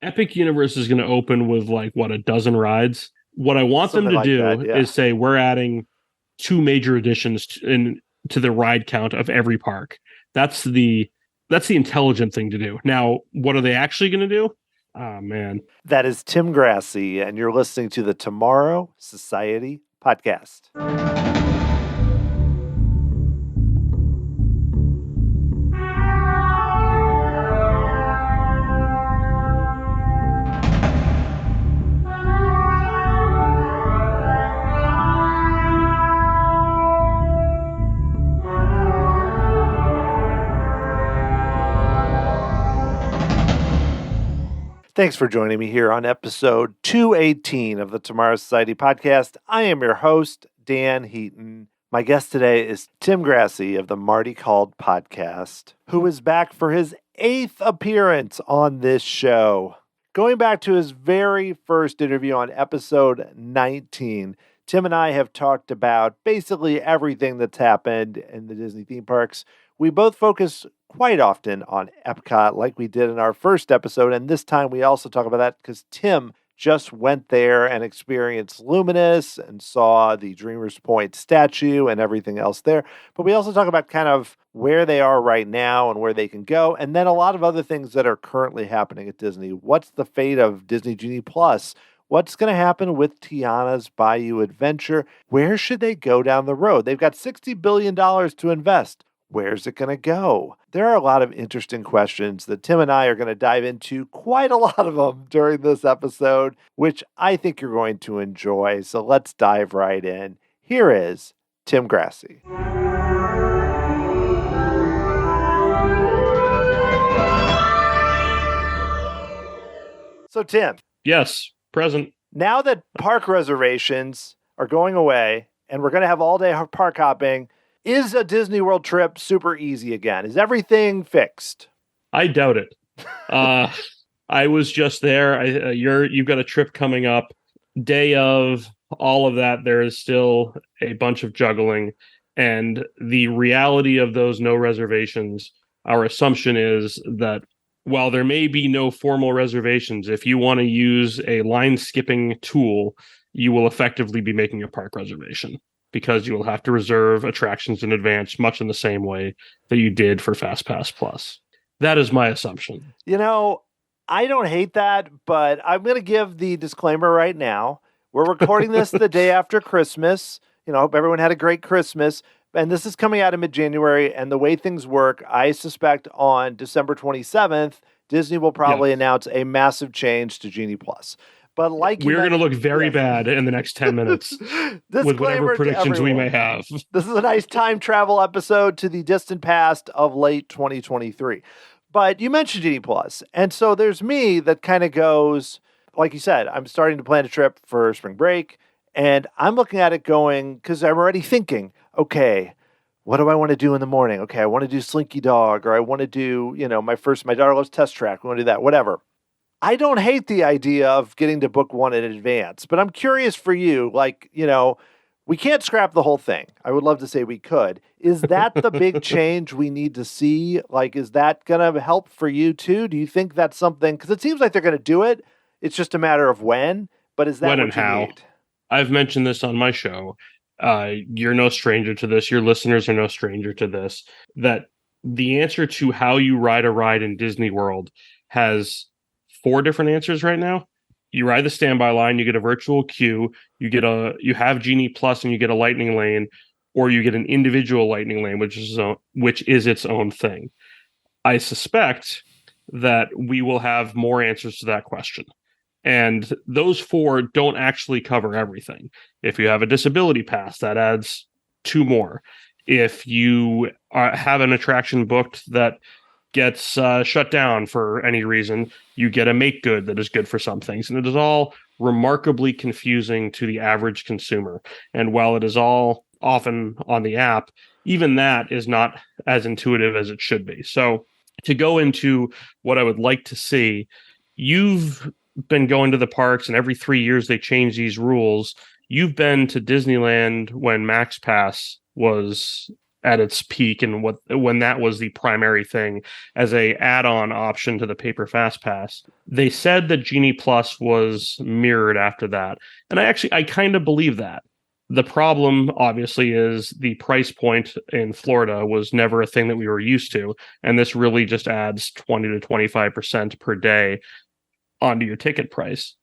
Epic Universe is going to open with like what, a dozen rides. What I want them Something to like do that, yeah. is say we're adding two major additions to the ride count of every park. That's the intelligent thing to do. Now, what are they actually going to do? Oh man. That is Tim Grassey, and you're listening to the Tomorrow Society podcast. Thanks for joining me here on episode 218 of the Tomorrow Society podcast. I am your host, Dan Heaton. My guest today is Tim Grassey of the Marty Called podcast, who is back for his 8th appearance on this show. Going back to his very first interview on episode 19, Tim and I have talked about basically everything that's happened in the Disney theme parks. We both focus quite often on EPCOT like we did in our first episode, and this time we also talk about that because Tim just went there and experienced Luminous and saw the Dreamers Point statue and everything else there. But we also talk about kind of where they are right now and where they can go, and then a lot of other things that are currently happening at Disney. What's the fate of Disney Genie Plus? What's going to happen with Tiana's Bayou adventure? Where should they go down the road? They've got $60 billion to invest. Where's it going to go? There are a lot of interesting questions that Tim and I are going to dive into, quite a lot of them during this episode, which I think you're going to enjoy. So let's dive right in. Here is Tim Grassey. So Tim. Yes, present. Now that park reservations are going away and we're going to have all-day park hopping, is a Disney World trip super easy again? Is everything fixed? I doubt it. I was just there. You've got a trip coming up. Day of all of that, there is still a bunch of juggling, and the reality of those no reservations. Our assumption is that while there may be no formal reservations, if you want to use a line skipping tool, you will effectively be making a park reservation, because you will have to reserve attractions in advance, much in the same way that you did for FastPass Plus. That is my assumption. You know, I don't hate that, but I'm going to give the disclaimer right now. We're recording this the day after Christmas. Hope everyone had a great Christmas. And this is coming out in mid-January, and the way things work, I suspect on December 27th, Disney will probably announce a massive change to Genie Plus. But like we're going to look very bad in the next 10 minutes with whatever predictions we may have. This is a nice time travel episode to the distant past of late 2023. But you mentioned Genie Plus. And so there's me that kind of goes, like you said, I'm starting to plan a trip for spring break. And I'm looking at it going, because I'm already thinking, okay, what do I want to do in the morning? Okay, I want to do Slinky Dog, or I want to do, my daughter loves Test Track. We want to do that, whatever. I don't hate the idea of getting to book one in advance, but I'm curious for you, we can't scrap the whole thing. I would love to say we could. Is that the big change we need to see? Is that going to help for you too? Do you think that's something, because it seems like they're going to do it. It's just a matter of when, but is that when what and you how? need? I've mentioned this on my show. You're no stranger to this. Your listeners are no stranger to this, that the answer to how you ride a ride in Disney World has 4 different answers right now. You ride the standby line, you get a virtual queue, you have Genie Plus and you get a lightning lane, or you get an individual lightning lane, which is its own thing. I suspect that we will have more answers to that question. And those 4 don't actually cover everything. If you have a disability pass, that adds 2 more. If you have an attraction booked that gets shut down for any reason, you get a make good that is good for some things. And it is all remarkably confusing to the average consumer. And while it is all often on the app, even that is not as intuitive as it should be. So to go into what I would like to see, you've been going to the parks, and every 3 years they change these rules. You've been to Disneyland when Max Pass was at its peak and when that was the primary thing as a add-on option to the paper fast pass. They said that Genie Plus was mirrored after that, and I kind of believe that. The problem obviously is the price point in Florida was never a thing that we were used to, and this really just adds 20 to 25% per day onto your ticket price.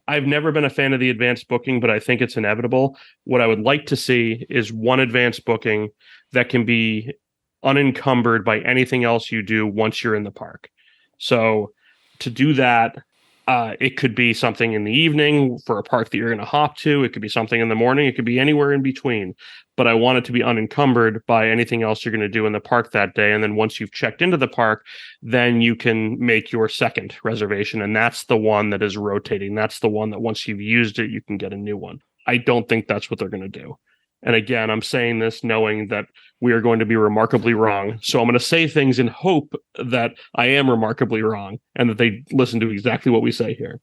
I've never been a fan of the advanced booking, but I think it's inevitable. What I would like to see is one advanced booking that can be unencumbered by anything else you do once you're in the park. So to do that, it could be something in the evening for a park that you're going to hop to. It could be something in the morning. It could be anywhere in between. But I want it to be unencumbered by anything else you're going to do in the park that day. And then once you've checked into the park, then you can make your second reservation. And that's the one that is rotating. That's the one that once you've used it, you can get a new one. I don't think that's what they're going to do. And again, I'm saying this knowing that we are going to be remarkably wrong. So I'm going to say things in hope that I am remarkably wrong and that they listen to exactly what we say here.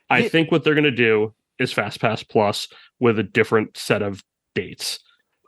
I think what they're going to do is FastPass Plus with a different set of dates.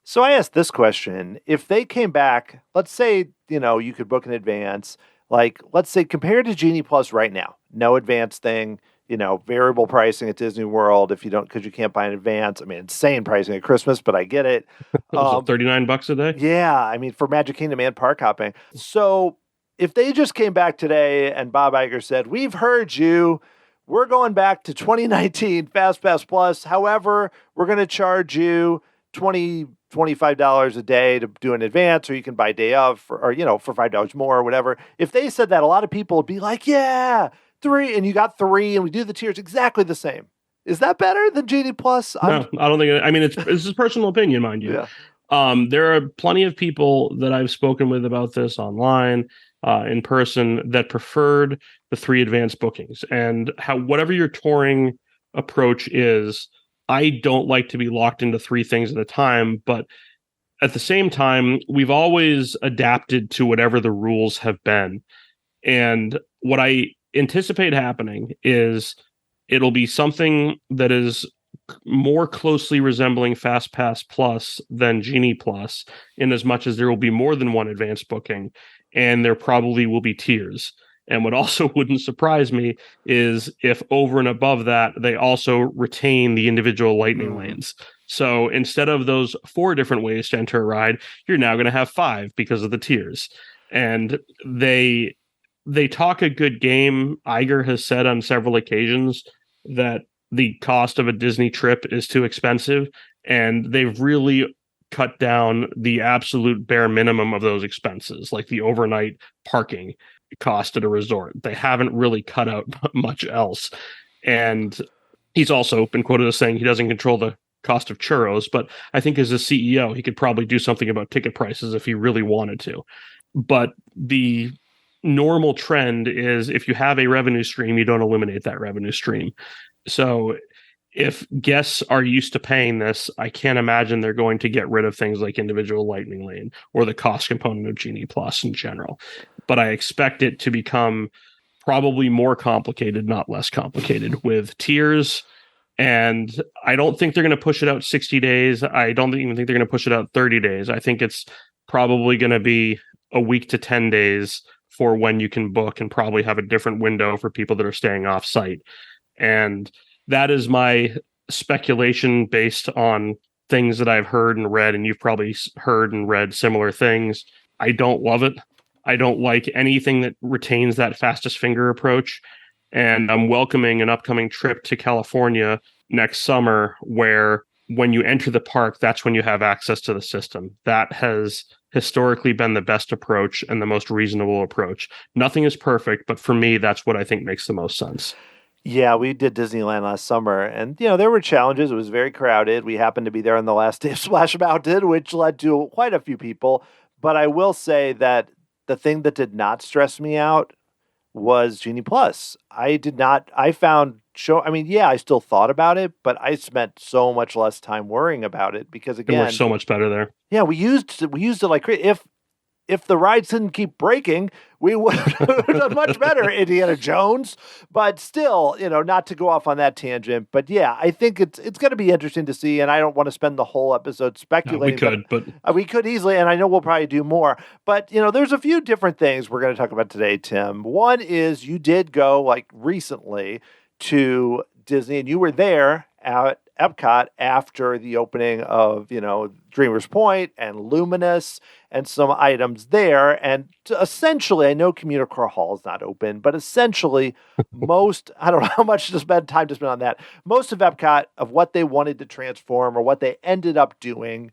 So I asked this question. If they came back, let's say, you could book in advance, like, let's say compared to Genie Plus right now, no advance thing, variable pricing at Disney World if you don't, because you can't buy in advance. I mean, insane pricing at Christmas, but I get it. $39 a day? Yeah. I mean, for Magic Kingdom and park hopping. So if they just came back today and Bob Iger said, we've heard you, we're going back to 2019 FastPass Plus. However, we're going to charge you $25 a day to do an advance, or you can buy day of for $5 more or whatever. If they said that, a lot of people would be like, yeah, 3, and you got 3, and we do the tiers exactly the same. Is that better than Genie Plus? No, I don't think. I mean, this is personal opinion, mind you. Yeah. There are plenty of people that I've spoken with about this online, in person, that preferred the 3 advanced bookings. And whatever your touring approach is, I don't like to be locked into 3 things at a time. But at the same time, we've always adapted to whatever the rules have been. And what I anticipate happening is it'll be something that is more closely resembling FastPass Plus than Genie Plus, in as much as there will be more than one advanced booking, and there probably will be tiers. And what also wouldn't surprise me is if over and above that, they also retain the individual lightning lanes. So instead of those 4 different ways to enter a ride, you're now going to have 5 because of the tiers. And they talk a good game. Iger has said on several occasions that the cost of a Disney trip is too expensive, and they've really cut down the absolute bare minimum of those expenses, like the overnight parking cost at a resort. They haven't really cut out much else. And he's also been quoted as saying he doesn't control the cost of churros, but I think as a CEO, he could probably do something about ticket prices if he really wanted to. But the normal trend is if you have a revenue stream, you don't eliminate that revenue stream. So if guests are used to paying this, I can't imagine they're going to get rid of things like individual lightning lane or the cost component of Genie Plus in general. But I expect it to become probably more complicated, not less complicated, with tiers. And I don't think they're going to push it out 60 days. I don't even think they're going to push it out 30 days. I think it's probably going to be a week to 10 days for when you can book, and probably have a different window for people that are staying off site. And that is my speculation based on things that I've heard and read, and you've probably heard and read similar things. I don't love it. I don't like anything that retains that fastest finger approach. And I'm welcoming an upcoming trip to California next summer where when you enter the park, that's when you have access to the system. That has historically been the best approach and the most reasonable approach. Nothing is perfect, but for me, that's what I think makes the most sense. Yeah, we did Disneyland last summer, and there were challenges. It was very crowded. We happened to be there on the last day of Splash Mountain, which led to quite a few people. But I will say that the thing that did not stress me out was Genie Plus. I still thought about it, but I spent so much less time worrying about it because, again, it works so much better there. Yeah, we used it like if the rides didn't keep breaking, we would have done much better, Indiana Jones. But still, not to go off on that tangent. But yeah, I think it's going to be interesting to see. And I don't want to spend the whole episode speculating. No, we could, but we could easily, and I know we'll probably do more. But there's a few different things we're going to talk about today, Tim. One is you did go recently to Disney, and you were there at EPCOT after the opening of, Dreamers Point and Luminous and some items there. And essentially, I know Communicore Hall is not open, but essentially I don't know how much time to spend on that. Most of EPCOT, of what they wanted to transform or what they ended up doing,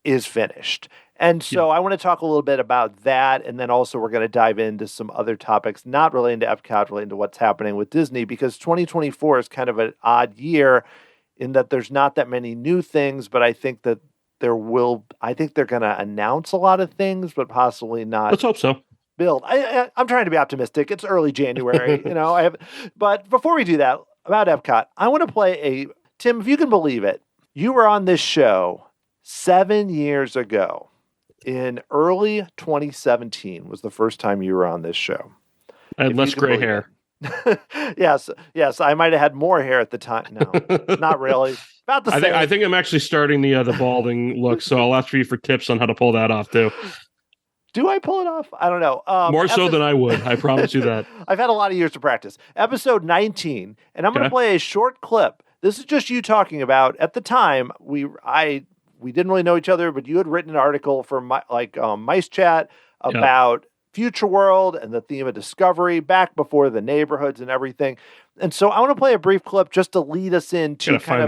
is finished. And so I want to talk a little bit about that. And then also we're going to dive into some other topics, not relating to EPCOT, relating to what's happening with Disney, because 2024 is kind of an odd year in that there's not that many new things, but I think that they're going to announce a lot of things, but possibly not. Let's hope so. Build. I'm trying to be optimistic. It's early January, but before we do that, about EPCOT, I want to play Tim, if you can believe it, you were on this show 7 years ago. In early 2017 was the first time you were on this show. I had less gray hair. Yes, I might have had more hair at the time. No, not really. About the same. I think I'm actually starting the balding look, so I'll ask you for tips on how to pull that off too. Do I pull it off? I don't know. More so than I would. I promise you that. I've had a lot of years to practice. Episode 19, and I'm going to play a short clip. This is just you talking about. At the time, we didn't really know each other, but you had written an article for Mice Chat about Future World and the theme of discovery back before the neighborhoods and everything. And so I want to play a brief clip just to lead us into kind of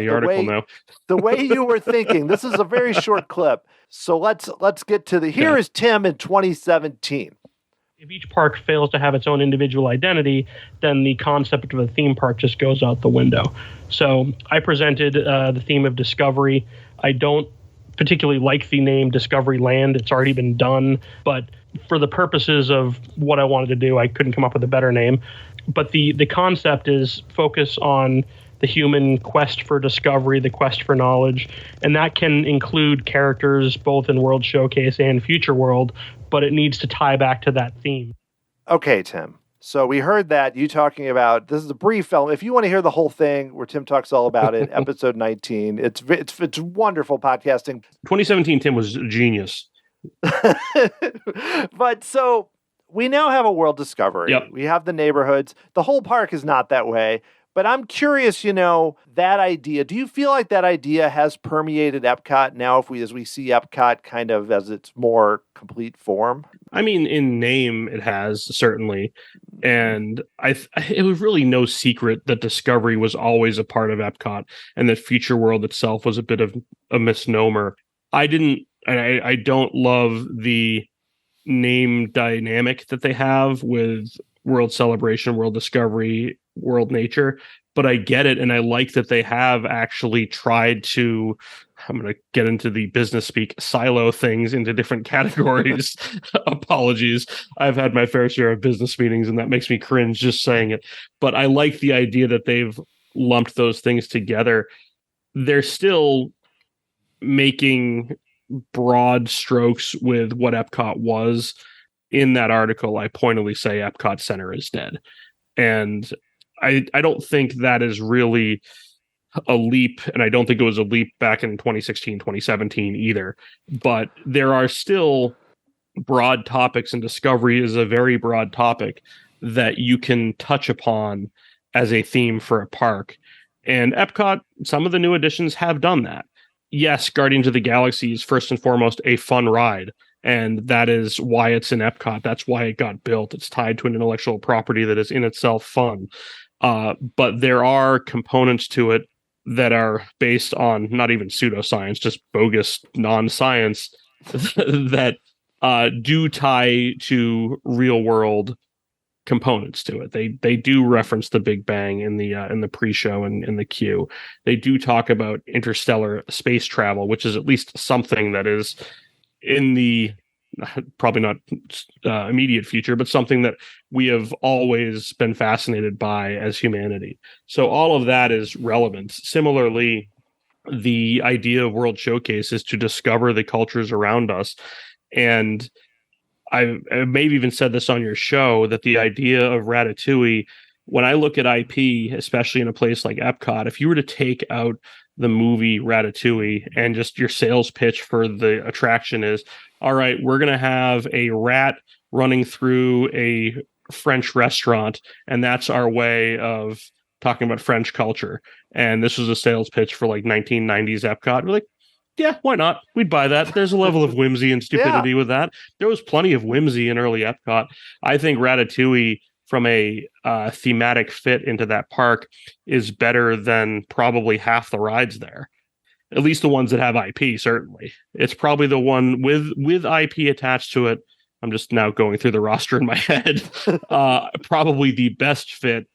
the way you were thinking. This is a very short clip. So let's get to here is Tim in 2017. If each park fails to have its own individual identity, then the concept of a theme park just goes out the window. So I presented the theme of discovery. I don't particularly like the name Discovery Land. It's already been done, but for the purposes of what I wanted to do, I couldn't come up with a better name. But the concept is focus on the human quest for discovery, the quest for knowledge, and that can include characters both in World Showcase and Future World, but it needs to tie back to that theme. Okay, Tim. So we heard that you talking about, this is a brief film. If you want to hear the whole thing where Tim talks all about it, episode 19, it's wonderful podcasting. 2017 Tim was a genius. But so we now have a world discovery. Yep. We have the neighborhoods. The whole park is not that way. But I'm curious, that idea, do you feel like that idea has permeated EPCOT now as we see EPCOT kind of as its more complete form? I mean, in name, it has, certainly. And it was really no secret that Discovery was always a part of EPCOT and that Future World itself was a bit of a misnomer. I don't love the name dynamic that they have with World Celebration, World Discovery, World Nature, but I get it, and I like that they have actually tried to, I'm going to get into the business speak, silo things into different categories. Apologies. I've had my fair share of business meetings, and that makes me cringe just saying it. But I like the idea that they've lumped those things together. They're still making broad strokes with what EPCOT was. In that article, I pointedly say EPCOT Center is dead. And I don't think that is really a leap, and I don't think it was a leap back in 2016, 2017 either. But there are still broad topics, and discovery is a very broad topic that you can touch upon as a theme for a park. And EPCOT, some of the new additions have done that. Yes, Guardians of the Galaxy is first and foremost a fun ride, and that is why it's in EPCOT. That's why it got built. It's tied to an intellectual property that is in itself fun. But there are components to it that are based on not even pseudoscience, just bogus non-science that do tie to real world components to it. They do reference the Big Bang in the pre-show and in the queue. They do talk about interstellar space travel, which is at least something that is in the probably not immediate future, but something that we have always been fascinated by as humanity. So all of that is relevant. Similarly, the idea of World Showcase is to discover the cultures around us. And I may have even said this on your show, that the idea of Ratatouille, when I look at IP, especially in a place like Epcot, if you were to take out the movie Ratatouille and just your sales pitch for the attraction is, all right, we're going to have a rat running through a French restaurant, and that's our way of talking about French culture. And this was a sales pitch for like 1990s Epcot. We're like, yeah, why not? We'd buy that. There's a level of whimsy and stupidity with that. There was plenty of whimsy in early Epcot. I think Ratatouille, from a thematic fit into that park, is better than probably half the rides there. At least the ones that have IP, certainly. It's probably the one with IP attached to it. I'm just now going through the roster in my head. Probably the best fit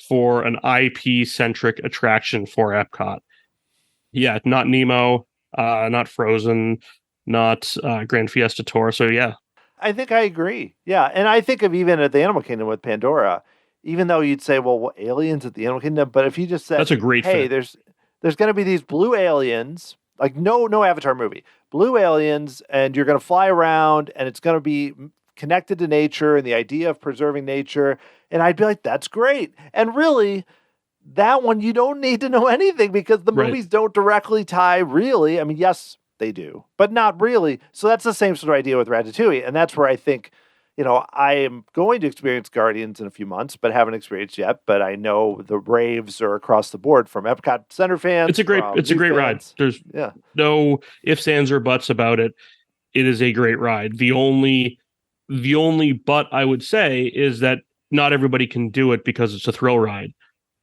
for an IP-centric attraction for Epcot. Yeah, not Nemo, not Frozen, not Grand Fiesta Tour. So yeah, I think I agree. Yeah, and I think of even at the Animal Kingdom with Pandora, even though you'd say, well, what, aliens at the Animal Kingdom? But if you just said, that's a great hey, fit. there's going to be these blue aliens, like no Avatar movie, blue aliens, and you're going to fly around, and it's going to be connected to nature and the idea of preserving nature. And I'd be like, that's great. And really, that one, you don't need to know anything because the movies don't directly tie, really. I mean, yes, they do, but not really. So that's the same sort of idea with Ratatouille. And that's where I think, I am going to experience Guardians in a few months, but haven't experienced yet. But I know the raves are across the board from Epcot Center fans. It's a great ride. There's no ifs, ands, or buts about it. It is a great ride. The only but I would say is that not everybody can do it because it's a thrill ride.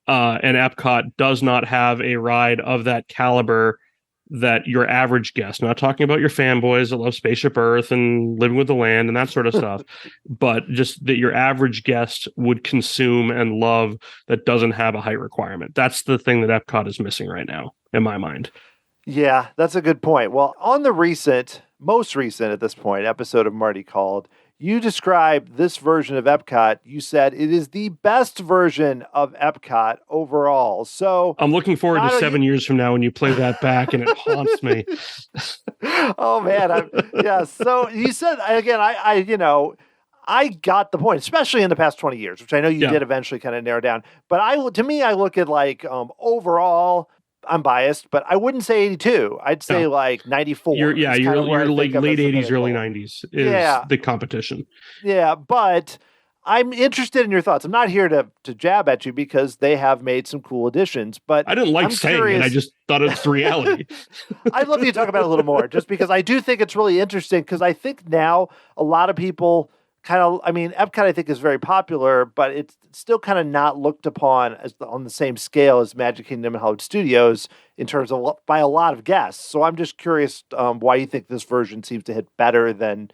And Epcot does not have a ride of that caliber that your average guest, not talking about your fanboys that love Spaceship Earth and Living with the Land and that sort of stuff, but just that your average guest would consume and love, that doesn't have a height requirement. That's the thing that Epcot is missing right now, in my mind. Yeah, that's a good point. Well, on the most recent at this point, episode of Marty Called, you described this version of Epcot. You said it is the best version of Epcot overall. So I'm looking forward to 7 years from now when you play that back and it haunts me. Oh man. So you said, again, I got the point, especially in the past 20 years, which I know you did eventually kind of narrow down. But to me, I look at like overall, I'm biased, but I wouldn't say 82. I'd say like 94. You're like late 80s, early 90s is the competition. Yeah, but I'm interested in your thoughts. I'm not here to jab at you because they have made some cool additions, but I didn't like saying it. I just thought it's the reality. I'd love you to talk about it a little more, just because I do think it's really interesting, because I think now a lot of people Epcot, I think, is very popular, but it's still kind of not looked upon as on the same scale as Magic Kingdom and Hollywood Studios in terms of by a lot of guests. So I'm just curious why you think this version seems to hit better than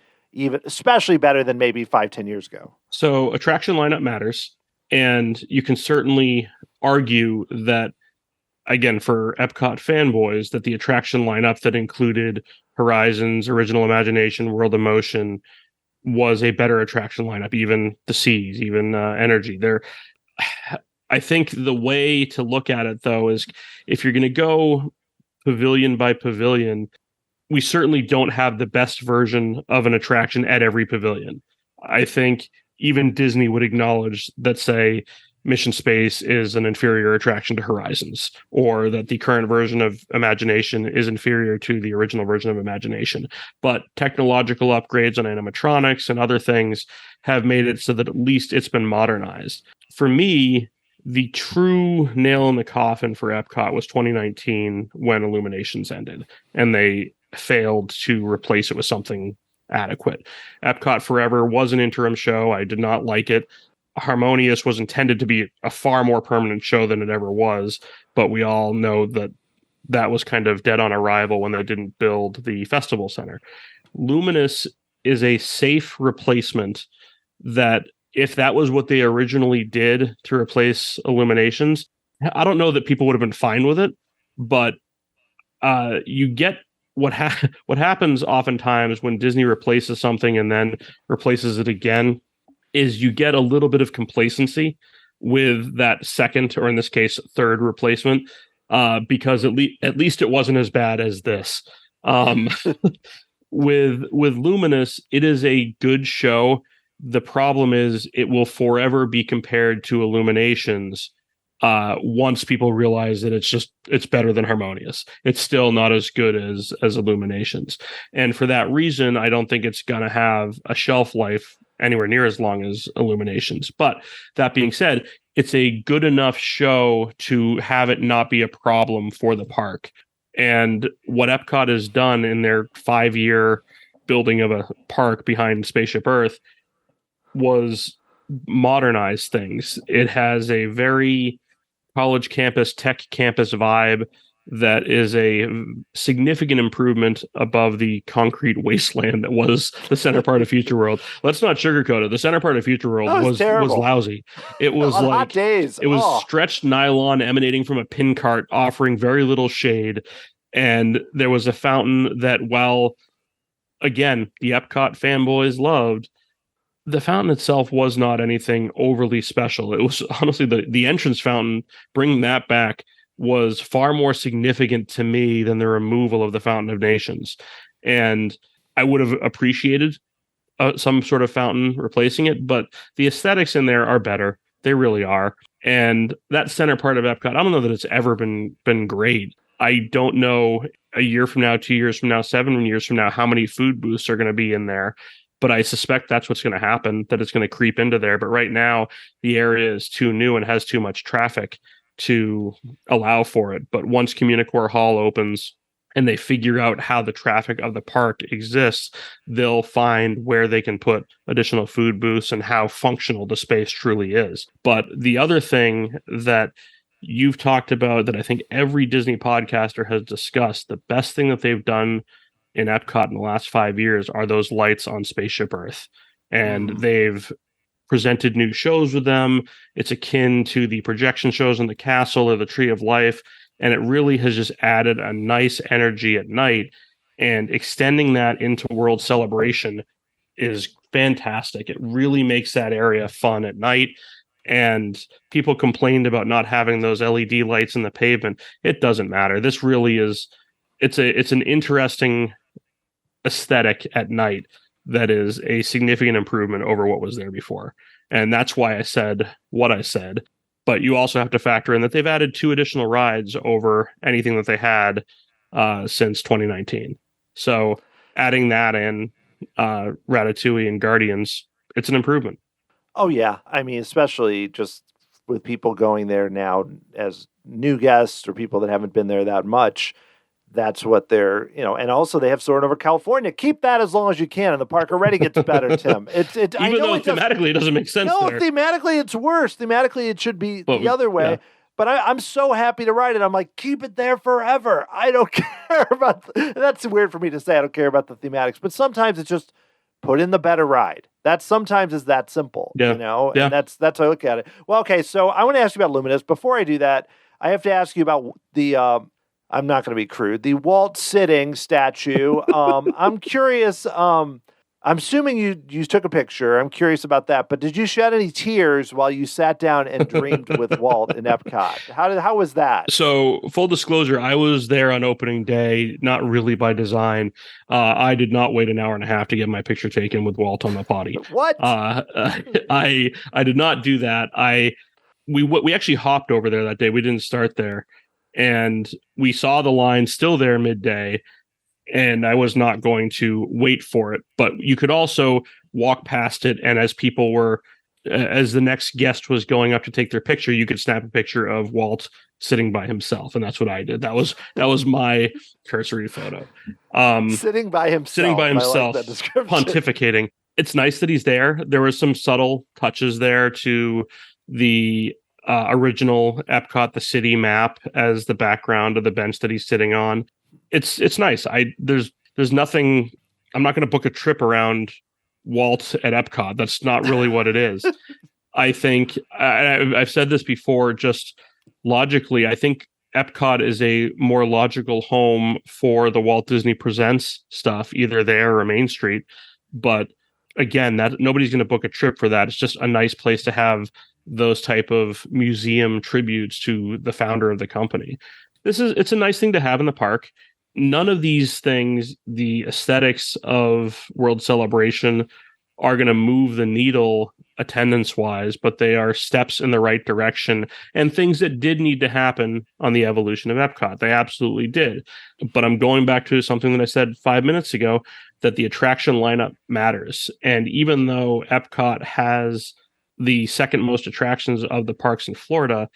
especially better than maybe 5-10 years ago. So attraction lineup matters, and you can certainly argue that, again, for Epcot fanboys, that the attraction lineup that included Horizons, Original Imagination, World of Motion was a better attraction lineup, even the Seas, even Energy. I think the way to look at it, though, is if you're going to go pavilion by pavilion, we certainly don't have the best version of an attraction at every pavilion. I think even Disney would acknowledge that, say, Mission Space is an inferior attraction to Horizons, or that the current version of Imagination is inferior to the original version of Imagination. But technological upgrades on animatronics and other things have made it so that at least it's been modernized. For me, the true nail in the coffin for Epcot was 2019 when Illuminations ended, and they failed to replace it with something adequate. Epcot Forever was an interim show. I did not like it. Harmonious was intended to be a far more permanent show than it ever was, but we all know that was kind of dead on arrival when they didn't build the festival center. Luminous is a safe replacement that, if that was what they originally did to replace Illuminations, I don't know that people would have been fine with it, but you get what happens oftentimes when Disney replaces something and then replaces it again is you get a little bit of complacency with that second, or in this case, third replacement, because at least it wasn't as bad as this. with Luminous, it is a good show. The problem is it will forever be compared to Illuminations. Once people realize that it's better than Harmonious, it's still not as good as Illuminations, and for that reason, I don't think it's gonna have a shelf life anywhere near as long as Illuminations. But that being said, it's a good enough show to have it not be a problem for the park. And what Epcot has done in their 5-year building of a park behind Spaceship Earth was modernize things. It has a very college campus, tech campus vibe that is a significant improvement above the concrete wasteland that was the center part of Future World. Let's not sugarcoat it. The center part of Future World was lousy. It was on like hot days. It was stretched nylon emanating from a pin cart, offering very little shade. And there was a fountain that, while again, the Epcot fanboys loved, the fountain itself was not anything overly special. It was honestly the entrance fountain, bringing that back, was far more significant to me than the removal of the Fountain of Nations. And I would have appreciated some sort of fountain replacing it, but the aesthetics in there are better. They really are. And that center part of Epcot, I don't know that it's ever been great. I don't know a year from now, 2 years from now, 7 years from now, how many food booths are going to be in there. But I suspect that's what's going to happen, that it's going to creep into there. But right now, the area is too new and has too much traffic to allow for it. But once Communicore Hall opens and they figure out how the traffic of the park exists, they'll find where they can put additional food booths and how functional the space truly is. But the other thing that you've talked about that I think every Disney podcaster has discussed, the best thing that they've done in Epcot in the last 5 years are those lights on Spaceship Earth. And they've presented new shows with them. It's akin to the projection shows in the castle or the Tree of Life. And it really has just added a nice energy at night. And extending that into World Celebration is fantastic. It really makes that area fun at night. And people complained about not having those LED lights in the pavement. It doesn't matter. This really is, it's an interesting aesthetic at night that is a significant improvement over what was there before. And that's why I said what I said. But you also have to factor in that they've added 2 additional rides over anything that they had since 2019. So adding that in, Ratatouille and Guardians, it's an improvement. Oh, yeah. I mean, especially just with people going there now as new guests or people that haven't been there that much. That's what they're, and also they have Soarin' Over California. Keep that as long as you can, and the park already gets better, Tim. Even though thematically it doesn't make sense. No, thematically it's worse. Thematically it should be the other way. Yeah. But I'm so happy to ride it. I'm like, keep it there forever. I don't care about that's weird for me to say. I don't care about the thematics, but sometimes it's just put in the better ride. That sometimes is that simple, Yeah. And that's how I look at it. Well, okay, so I want to ask you about Luminous. Before I do that, I have to ask you about the I'm not going to be crude. The Walt sitting statue. I'm curious. I'm assuming you took a picture. I'm curious about that. But did you shed any tears while you sat down and dreamed with Walt in Epcot? How was that? So, full disclosure, I was there on opening day, not really by design. I did not wait an hour and a half to get my picture taken with Walt on the potty. What? I did not do that. We actually hopped over there that day. We didn't start there. And we saw the line still there midday, and I was not going to wait for it. But you could also walk past it, and as the next guest was going up to take their picture, you could snap a picture of Walt sitting by himself, and that's what I did. That was my cursory photo. Sitting by himself, like that description. Pontificating. It's nice that he's there. There were some subtle touches there to the original Epcot, the city map as the background of the bench that he's sitting on. It's nice. There's nothing. I'm not going to book a trip around Walt at Epcot. That's not really what it is. I think I've said this before. Just logically, I think Epcot is a more logical home for the Walt Disney Presents stuff, either there or Main Street. But again, that nobody's going to book a trip for that. It's just a nice place to have those type of museum tributes to the founder of the company. It's a nice thing to have in the park. none of these things, the aesthetics of World Celebration, are going to move the needle attendance-wise, but they are steps in the right direction and things that did need to happen on the evolution of Epcot. They absolutely did. But I'm going back to something that I said 5 minutes ago, that the attraction lineup matters. And even though Epcot has the second most attractions of the parks in Florida,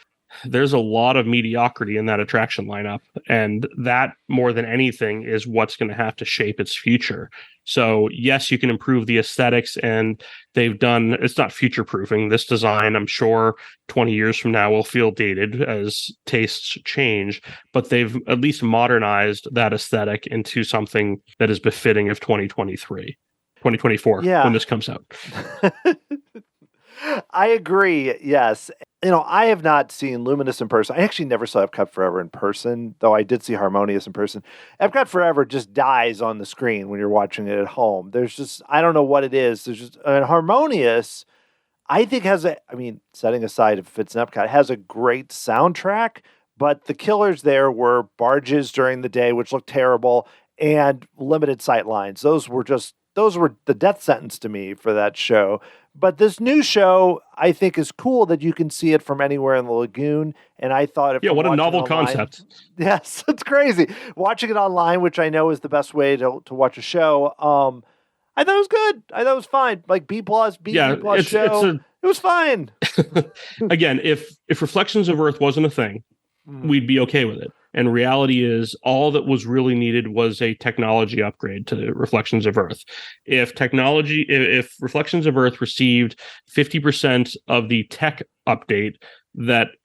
there's a lot of mediocrity in that attraction lineup. And that, more than anything, is what's going to have to shape its future. So, yes, you can improve the aesthetics, and they've done, it's not future proofing. This design, I'm sure 20 years from now will feel dated as tastes change, but they've at least modernized that aesthetic into something that is befitting of 2024, when this comes out. I agree. Yes. I have not seen Luminous in person. I actually never saw Epcot Forever in person, though I did see Harmonious in person. Epcot Forever just dies on the screen when you're watching it at home. There's just, I don't know what it is. There's just, and Harmonious, I think setting aside if it's an Epcot, has a great soundtrack, but the killers there were barges during the day, which looked terrible, and limited sight lines. Those were the death sentence to me for that show. But this new show, I think, is cool that you can see it from anywhere in the lagoon. And I thought, what a novel concept. Yes, it's crazy. Watching it online, which I know is the best way to watch a show. I thought it was good. I thought it was fine. Like B plus show. It was fine. Again, if Reflections of Earth wasn't a thing, we'd be okay with it. And reality is, all that was really needed was a technology upgrade to Reflections of Earth. If Reflections of Earth received 50% of the tech update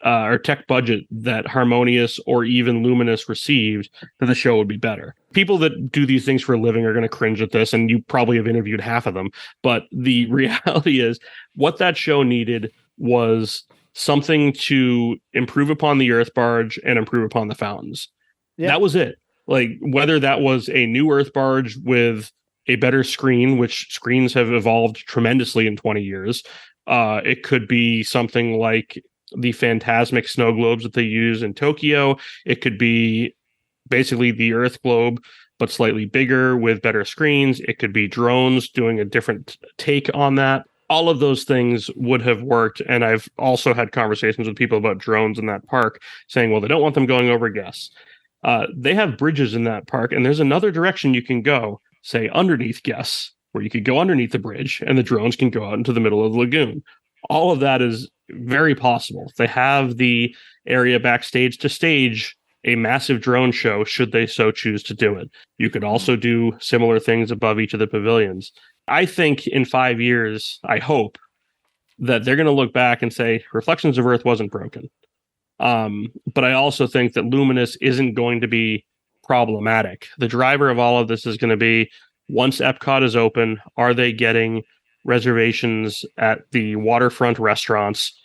or tech budget that Harmonious or even Luminous received, then the show would be better. People that do these things for a living are going to cringe at this, and you probably have interviewed half of them. But the reality is, what that show needed was something to improve upon the Earth Barge and improve upon the fountains. Yeah. That was it. Like, whether that was a new Earth Barge with a better screen, which screens have evolved tremendously in 20 years. It could be something like the phantasmic snow globes that they use in Tokyo. It could be basically the Earth globe, but slightly bigger with better screens. It could be drones doing a different take on that. All of those things would have worked. And I've also had conversations with people about drones in that park saying, well, they don't want them going over guests. They have bridges in that park, and there's another direction you can go, say underneath guests, where you could go underneath the bridge and the drones can go out into the middle of the lagoon. All of that is very possible. They have the area backstage to stage a massive drone show should they so choose to do it. You could also do similar things above each of the pavilions. I think in 5 years, I hope that they're going to look back and say Reflections of Earth wasn't broken. But I also think that Luminous isn't going to be problematic. The driver of all of this is going to be, once Epcot is open, are they getting reservations at the waterfront restaurants,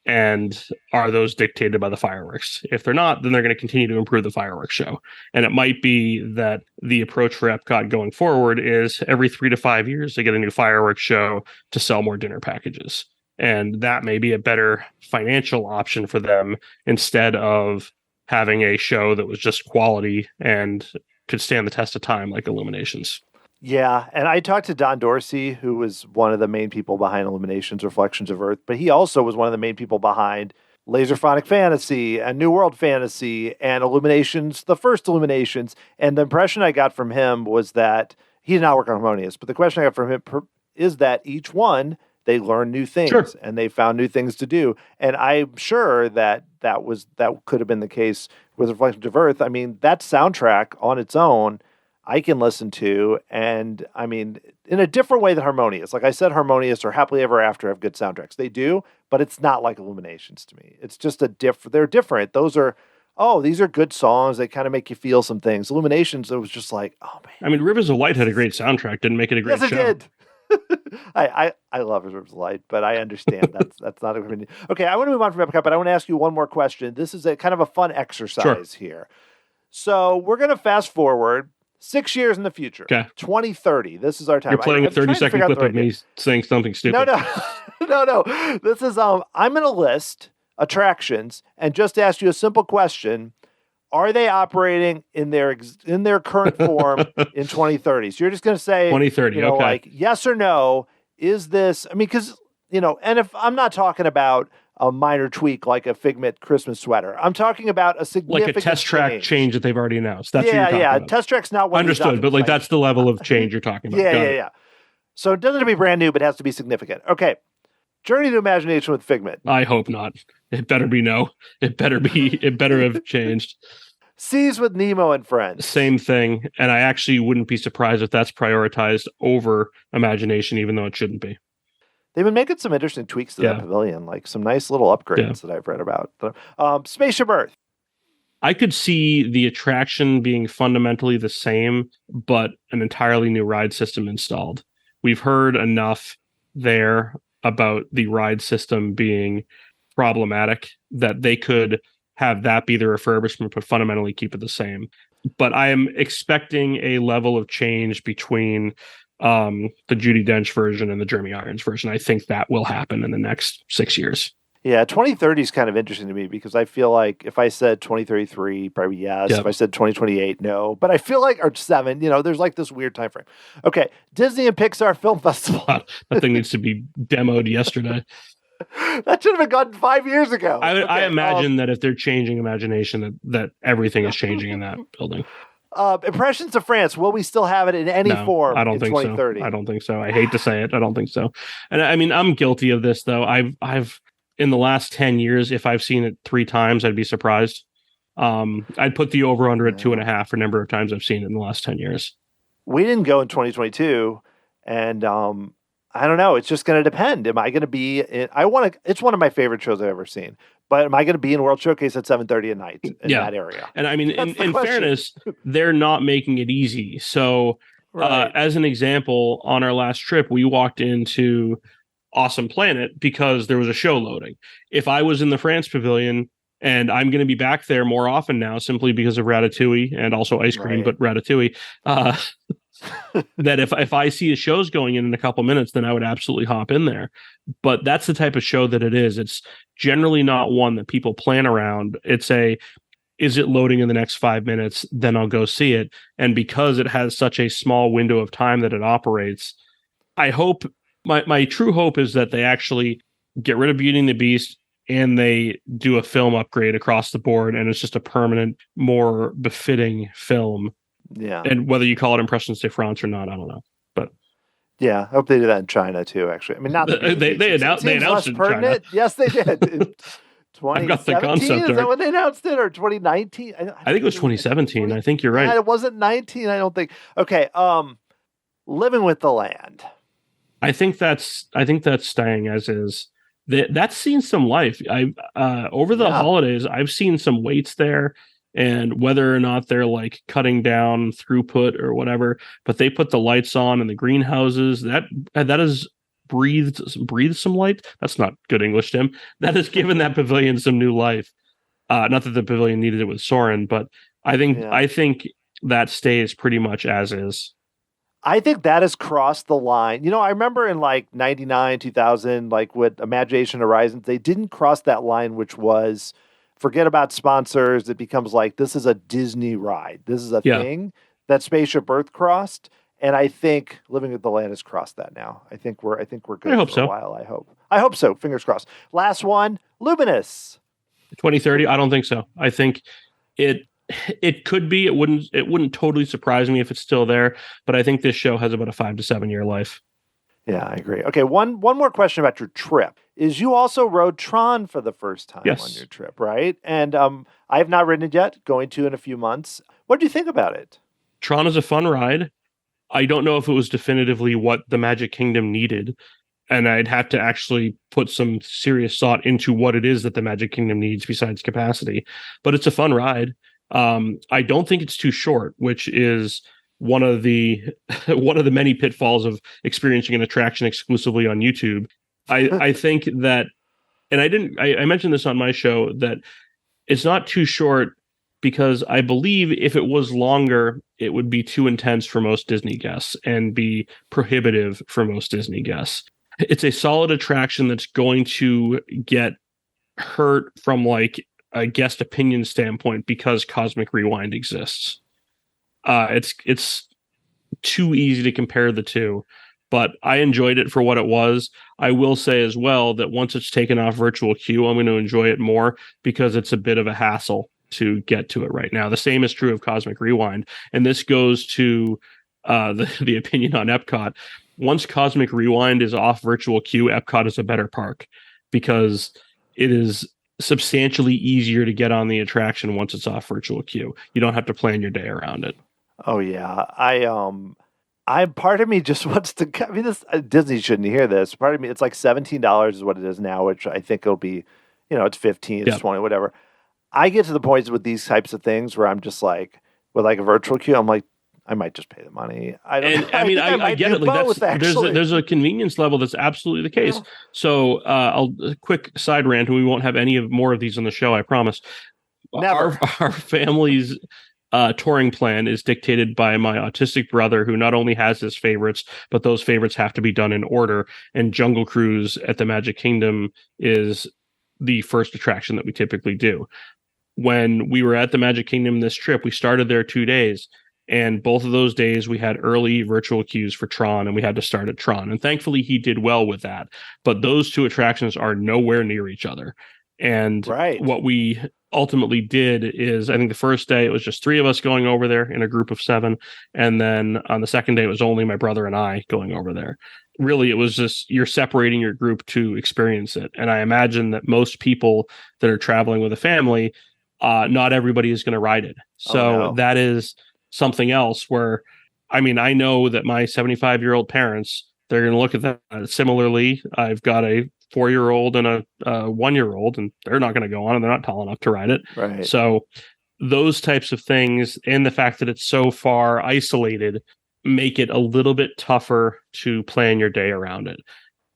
and are those dictated by the fireworks? If they're not, then they're going to continue to improve the fireworks show. And it might be that the approach for Epcot going forward is every 3 to 5 years they get a new fireworks show to sell more dinner packages. And that may be a better financial option for them, instead of having a show that was just quality and could stand the test of time like Illuminations. Yeah, and I talked to Don Dorsey, who was one of the main people behind Illuminations, Reflections of Earth, but he also was one of the main people behind Laserphonic Fantasy and New World Fantasy and Illuminations, the first Illuminations. And the impression I got from him was that he did not work on Harmonious, but the question I got from him is that each one, they learned new things and they found new things to do. And I'm sure that could have been the case with Reflections of Earth. I mean, that soundtrack on its own, I can listen to, and I mean, in a different way than Harmonious. Like I said, Harmonious or Happily Ever After have good soundtracks. They do, but it's not like Illuminations to me. It's just they're different. These are good songs. They kind of make you feel some things. Illuminations, it was just like, oh man. I mean, Rivers of Light had a great soundtrack. Didn't make it a great show. Yes, it did. I love Rivers of Light, but I understand that's not a opinion. Okay, I want to move on from Epcot, but I want to ask you one more question. This is a kind of a fun exercise here. So we're going to fast forward 6 years in the future. Okay. 2030. This is our time. You're playing a 30-second clip of me saying something stupid. No. This is I'm going to list attractions and just ask you a simple question. Are they operating in their current form in 2030? So you're just going to say 2030, okay. like yes or no. Is this? I mean, because and if I'm not talking about a minor tweak like a Figment Christmas sweater, I'm talking about a significant like a test track change that they've already announced. That's what you're talking about. Test track's not what understood, but like that's the level of change you're talking about. Yeah. So it doesn't have to be brand new, but it has to be significant. Okay. Journey to Imagination with Figment. I hope not. It better be no. It better have changed. Seas with Nemo and Friends. Same thing. And I actually wouldn't be surprised if that's prioritized over Imagination, even though it shouldn't be. They've been making some interesting tweaks to that pavilion, like some nice little upgrades that I've read about. Spaceship Earth. I could see the attraction being fundamentally the same, but an entirely new ride system installed. We've heard enough there about the ride system being problematic that they could have that be the refurbishment, but fundamentally keep it the same. But I am expecting a level of change between the Judi Dench version and the Jeremy Irons version. I think that will happen in the next 6 years. Yeah, 2030 is kind of interesting to me because I feel like if I said 2033, probably yes. If I said 2028, no. But I feel like, or 7, there's like this weird time frame. Okay, Disney and Pixar Film Festival. That thing needs to be demoed yesterday. That should have been done 5 years ago. I imagine that if they're changing Imagination, that everything is changing in that building. Impressions of France. Will we still have it in any form? I don't think 2030? So. I don't think so. I hate to say it. I don't think so. And I mean, I'm guilty of this though. I've in the last 10 years, if I've seen it 3 times, I'd be surprised. I'd put the over under at 2.5 for number of times I've seen it in the last 10 years. We didn't go in 2022, and I don't know. It's just going to depend. Am I going to be? It's one of my favorite shows I've ever seen. But am I going to be in World Showcase at 7:30 at night in that area? And I mean, in fairness, they're not making it easy. So, as an example, on our last trip, we walked into Awesome Planet because there was a show loading. If I was in the France Pavilion, and I'm going to be back there more often now simply because of Ratatouille and also ice cream, but Ratatouille, that if I see a show's going in a couple minutes, then I would absolutely hop in there. But that's the type of show that it is. It's generally not one that people plan around. It's is it loading in the next 5 minutes? Then I'll go see it. And because it has such a small window of time that it operates, I hope my true hope is that they actually get rid of Beauty and the Beast and they do a film upgrade across the board. And it's just a permanent, more befitting film. Yeah. And whether you call it Impressions de France or not, I don't know. But yeah, I hope they do that in China too, actually. I mean, not they announced it in China. Yes, they did. I've got the concept. Is that when they announced it, or 2019? I think it was 2017. I think you're right. It wasn't 19, I don't think. Okay, Living with the Land. I think that's staying as is. That's seen some life. Over the holidays, I've seen some waits there, and whether or not they're like cutting down throughput or whatever, but they put the lights on in the greenhouses. That has breathed some light. That's not good English, Tim. That has given that pavilion some new life. Not that the pavilion needed it with Soarin', but I think that stays pretty much as is. I think that has crossed the line. I remember in like 99, 2000, like with Imagination Horizons, they didn't cross that line, which was forget about sponsors. It becomes like, this is a Disney ride. This is a thing that Spaceship Earth crossed. And I think Living with the Land has crossed that now. I think we're good for a while. I hope so. Fingers crossed. Last one, Luminous. 2030. I don't think so. I think it could be. It wouldn't totally surprise me if it's still there, but I think this show has about a 5 to 7 year life. Yeah, I agree. Okay, one more question about your trip. Is you also rode TRON for the first time on your trip, right? And I have not ridden it yet, going to in a few months. What do you think about it? TRON is a fun ride. I don't know if it was definitively what the Magic Kingdom needed, and I'd have to actually put some serious thought into what it is that the Magic Kingdom needs besides capacity, but it's a fun ride. I don't think it's too short, which is one of the many pitfalls of experiencing an attraction exclusively on YouTube. I think that, and I mentioned this on my show, that it's not too short because I believe if it was longer, it would be too intense for most Disney guests and be prohibitive for most Disney guests. It's a solid attraction that's going to get hurt from like a guest opinion standpoint because Cosmic Rewind exists. It's too easy to compare the two, but I enjoyed it for what it was. I will say as well that once it's taken off virtual queue, I'm going to enjoy it more because it's a bit of a hassle to get to it right now. The same is true of Cosmic Rewind, and this goes to the opinion on EPCOT. Once Cosmic Rewind is off virtual queue, EPCOT is a better park because it is substantially easier to get on the attraction once it's off virtual queue. You don't have to plan your day around it. Oh yeah, I part of me just wants to. I mean, this Disney shouldn't hear this. Part of me, it's like $17 is what it is now, which I think it'll be. It's 15, it's 20, whatever. I get to the points with these types of things where I'm just like, with like a virtual queue, I'm like, I might just pay the money. I don't. I get it. Like there's a convenience level that's absolutely the case. Yeah. So a quick side rant, and we won't have any more of these on the show. I promise. Never. Our family's touring plan is dictated by my autistic brother, who not only has his favorites, but those favorites have to be done in order. And Jungle Cruise at the Magic Kingdom is the first attraction that we typically do. When we were at the Magic Kingdom this trip, we started there 2 days. And both of those days, we had early virtual queues for TRON, and we had to start at TRON. And thankfully, he did well with that. But those two attractions are nowhere near each other. And what we ultimately did is, I think the first day, it was just 3 of us going over there in a group of 7. And then on the second day, it was only my brother and I going over there. Really, it was just you're separating your group to experience it. And I imagine that most people that are traveling with a family, not everybody is going to ride it. So that is something else where, I mean, I know that my 75-year-old parents, they're going to look at that. Similarly, I've got a 4-year-old and a 1-year-old, and they're not going to go on, and they're not tall enough to ride it. Right. So those types of things, and the fact that it's so far isolated, make it a little bit tougher to plan your day around it.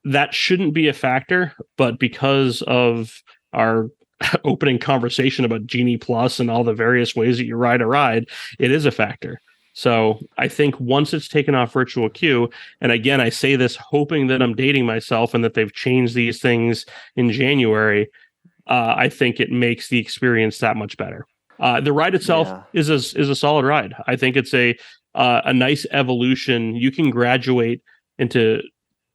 That shouldn't be a factor, but because of our opening conversation about Genie Plus and all the various ways that you ride a ride, it is a factor. So I think once it's taken off virtual queue, and again, I say this hoping that I'm dating myself and that they've changed these things in January, I think it makes the experience that much better. The ride itself is a solid ride. I think it's a nice evolution. You can graduate into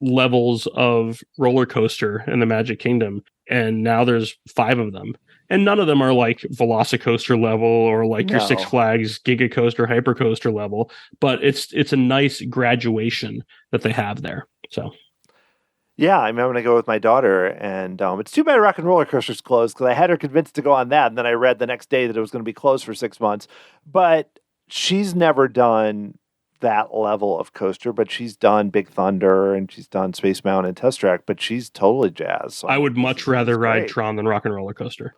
levels of roller coaster in the Magic Kingdom, and now there's 5 of them. And none of them are like Velocicoaster level or like your Six Flags Giga Coaster, Hyper Coaster level, but it's a nice graduation that they have there. So, yeah, I'm going to go with my daughter, and it's too bad Rock and Roller Coaster's closed because I had her convinced to go on that, and then I read the next day that it was going to be closed for 6 months. But she's never done that level of coaster, but she's done Big Thunder and she's done Space Mountain and Test Track, but she's totally jazzed. So I would much rather ride TRON than Rock and Roller Coaster.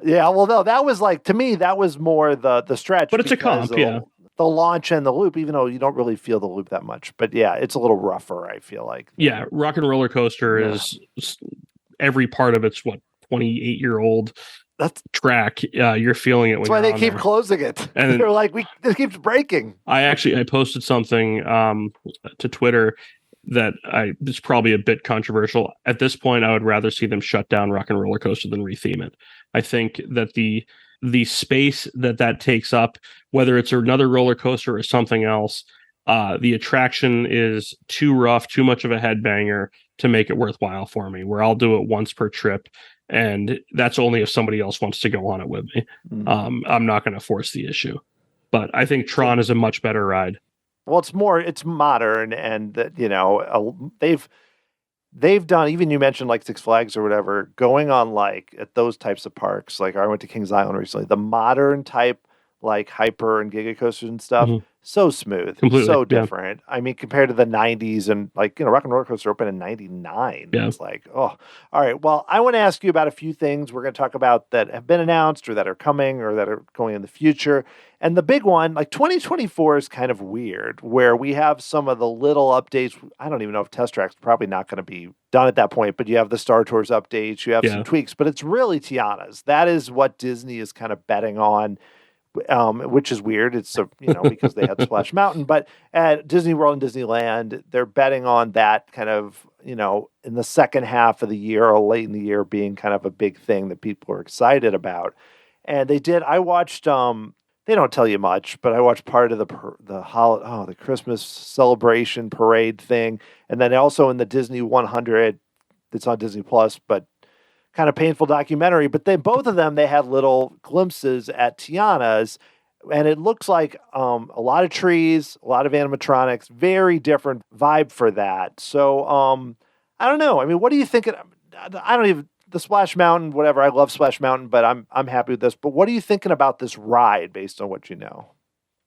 Yeah, well, no, that was like, to me, that was more the stretch. But it's a comp, the launch and the loop, even though you don't really feel the loop that much. But yeah, it's a little rougher, I feel like. Yeah, Rock and Roller Coaster is every part of it's 28-year-old track. You're feeling it. That's why they keep closing it. And they're like, it keeps breaking. I posted something to Twitter that it's probably a bit controversial. At this point, I would rather see them shut down Rock and Roller Coaster than retheme it. I think that the space that takes up, whether it's another roller coaster or something else, the attraction is too rough, too much of a headbanger to make it worthwhile for me, where I'll do it once per trip. And that's only if somebody else wants to go on it with me. Mm-hmm. I'm not going to force the issue. But I think TRON is a much better ride. Well, it's modern, and they've done, even you mentioned like Six Flags or whatever, going on like at those types of parks. Like I went to Kings Island recently. The modern type, like Hyper and Giga Coasters and stuff, so smooth, completely, so different. I mean, compared to the 90s and like, Rock and Roller Coaster opened in 99. Yeah. It's like, oh, all right. Well, I want to ask you about a few things we're going to talk about that have been announced or that are coming or that are going in the future. And the big one, like 2024 is kind of weird, where we have some of the little updates. I don't even know if Test Track's probably not going to be done at that point, but you have the Star Tours updates, you have some tweaks, but it's really Tiana's. That is what Disney is kind of betting on. Which is weird. It's because they had Splash Mountain, but at Disney World and Disneyland, they're betting on that kind of in the second half of the year or late in the year being kind of a big thing that people are excited about. And I watched, they don't tell you much, but I watched part of the Christmas celebration parade thing. And then also in the Disney 100, it's on Disney Plus, but kind of painful documentary. But then both of them, they had little glimpses at Tiana's. And it looks like a lot of trees, a lot of animatronics, very different vibe for that. So I don't know. I mean, what do you think? The Splash Mountain, whatever. I love Splash Mountain, but I'm happy with this. But what are you thinking about this ride based on what you know?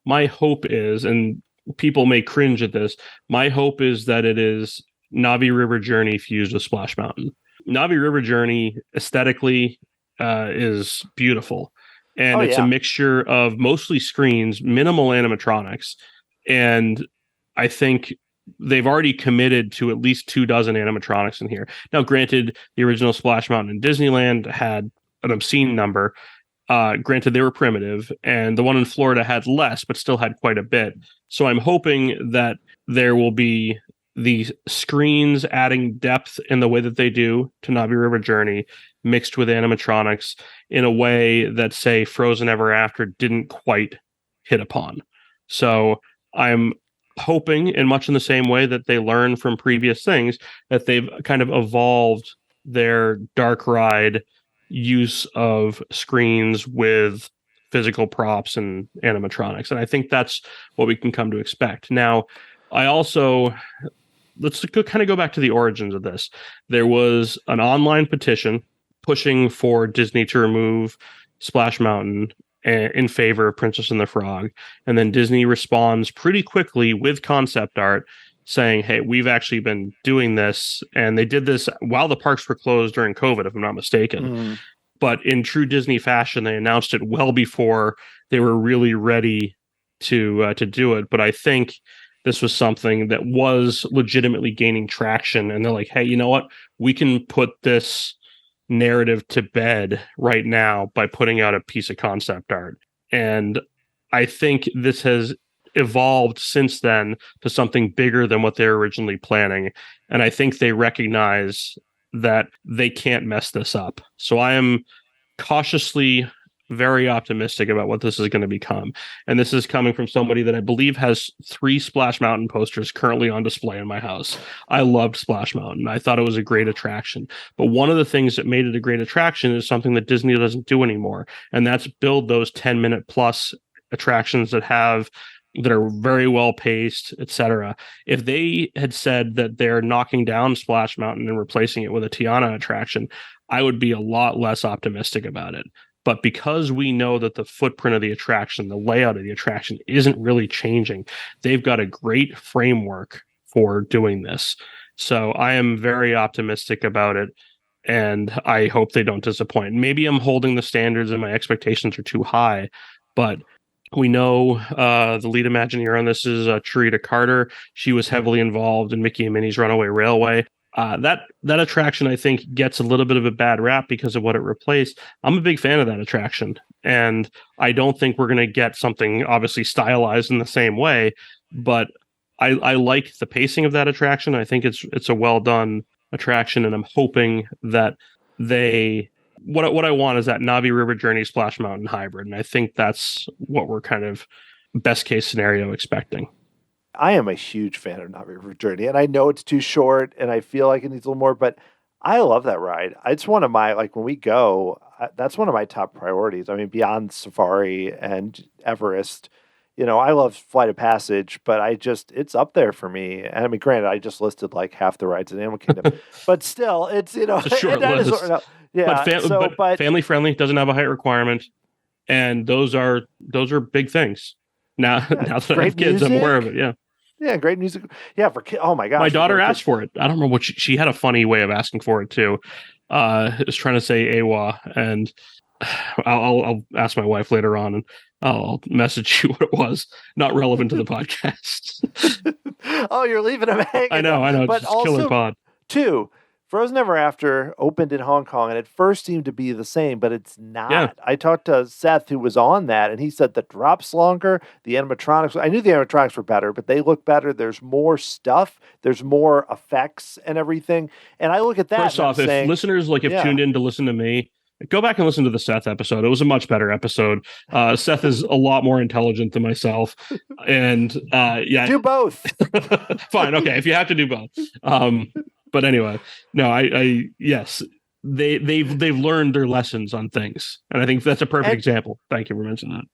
My hope is, and people may cringe at this, my hope is that it is Navi River Journey fused with Splash Mountain. Navi River Journey aesthetically is beautiful. And it's a mixture of mostly screens, minimal animatronics. And I think they've already committed to at least 24 animatronics in here. Now, granted, the original Splash Mountain in Disneyland had an obscene number. Granted, they were primitive. And the one in Florida had less, but still had quite a bit. So I'm hoping that there will be the screens adding depth in the way that they do to Navi River Journey, mixed with animatronics in a way that, say, Frozen Ever After didn't quite hit upon. So I'm hoping, in much in the same way that they learn from previous things, that they've kind of evolved their dark ride use of screens with physical props and animatronics. And I think that's what we can come to expect. Now, let's kind of go back to the origins of this. There was an online petition pushing for Disney to remove Splash Mountain in favor of Princess and the Frog. And then Disney responds pretty quickly with concept art saying, hey, we've actually been doing this. And they did this while the parks were closed during COVID, if I'm not mistaken. But in true Disney fashion, they announced it well before they were really ready to do it. But I think this was something that was legitimately gaining traction. And they're like, hey, you know what? We can put this narrative to bed right now by putting out a piece of concept art. And I think this has evolved since then to something bigger than what they were originally planning. And I think they recognize that they can't mess this up. So I am cautiously very optimistic about what this is going to become. And this is coming from somebody that I believe has 3 Splash Mountain posters currently on display in my house. I loved Splash Mountain. I thought it was a great attraction. But one of the things that made it a great attraction is something that Disney doesn't do anymore. And that's build those 10-minute plus attractions that are very well paced, etc. If they had said that they're knocking down Splash Mountain and replacing it with a Tiana attraction, I would be a lot less optimistic about it. But because we know that the footprint of the attraction, the layout of the attraction isn't really changing, they've got a great framework for doing this. So I am very optimistic about it, and I hope they don't disappoint. Maybe I'm holding the standards and my expectations are too high, but we know the lead Imagineer on this is Charita Carter. She was heavily involved in Mickey and Minnie's Runaway Railway. That attraction, I think, gets a little bit of a bad rap because of what it replaced. I'm a big fan of that attraction, and I don't think we're going to get something obviously stylized in the same way, but I like the pacing of that attraction. I think it's a well done attraction, and I'm hoping that what I want is that Navi River Journey Splash Mountain hybrid, and I think that's what we're kind of best case scenario expecting. I am a huge fan of Navi River Journey, and I know it's too short, and I feel like it needs a little more, but I love that ride. It's one of my, when we go, that's one of my top priorities. I mean, beyond Safari and Everest, I love Flight of Passage, but it's up there for me. And I mean, granted, I just listed like half the rides in Animal Kingdom, but still, it's, it's a short list. But family friendly, doesn't have a height requirement, and those are big things. Now that I have kids, I'm aware of it. Yeah, great music. Yeah, for kids. Oh my gosh. My daughter asked for it. I don't remember what she had a funny way of asking for it too. Was trying to say AWA, and I'll ask my wife later on, and I'll message you what it was. Not relevant to the podcast. Oh, you're leaving him hanging. I know. But just killer pod. Too, Frozen Ever After opened in Hong Kong, and at first seemed to be the same, but it's not. Yeah. I talked to Seth, who was on that, and he said the drops longer, the animatronics. I knew the animatronics were better, but they look better. There's more stuff. There's more effects and everything. And I look at that. First off, if listeners have tuned in to listen to me, go back and listen to the Seth episode. It was a much better episode. Seth is a lot more intelligent than myself, and do both. Fine, okay, if you have to do both. But anyway, no, I yes, they've learned their lessons on things, and I think that's a perfect example. Thank you for mentioning that.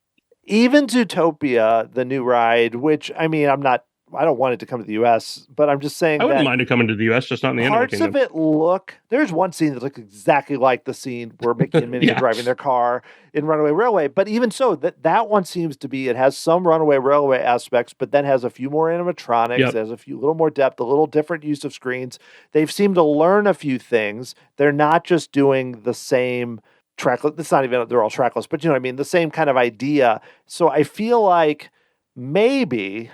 Even Zootopia, the new ride, which I mean, I don't want it to come to the U.S., but I'm just saying I wouldn't mind it coming to the U.S., just not in the Animal Kingdom. Parts of it look... There's one scene that looks exactly like the scene where Mickey and Minnie are driving their car in Runaway Railway, but even so, that one seems to be... It has some Runaway Railway aspects, but then has a few more animatronics, has a little more depth, a little different use of screens. They've seemed to learn a few things. They're not just doing the same... trackless. It's not even... They're all trackless, but you know what I mean? The same kind of idea. So I feel like maybe...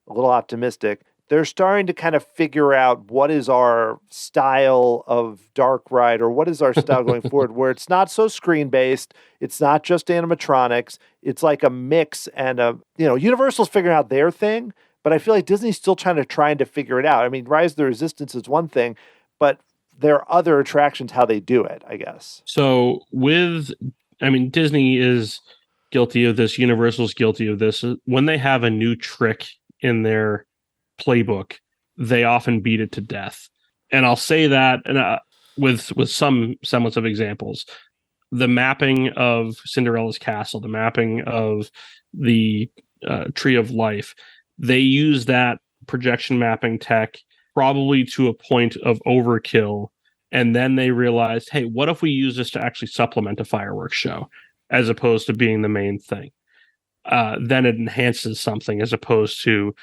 a little optimistic, they're starting to kind of figure out what is our style of dark ride, or what is our style going forward, where it's not so screen-based, it's not just animatronics, it's like a mix, and Universal's figuring out their thing, but I feel like Disney's still trying to figure it out. I mean, Rise of the Resistance is one thing, but there are other attractions how they do it, I guess. So Disney is guilty of this, Universal's guilty of this. When they have a new trick in their playbook, they often beat it to death. And I'll say that with some semblance of examples. The mapping of Cinderella's castle, the mapping of the Tree of Life, they use that projection mapping tech probably to a point of overkill. And then they realized, hey, what if we use this to actually supplement a fireworks show as opposed to being the main thing? Then it enhances something as opposed to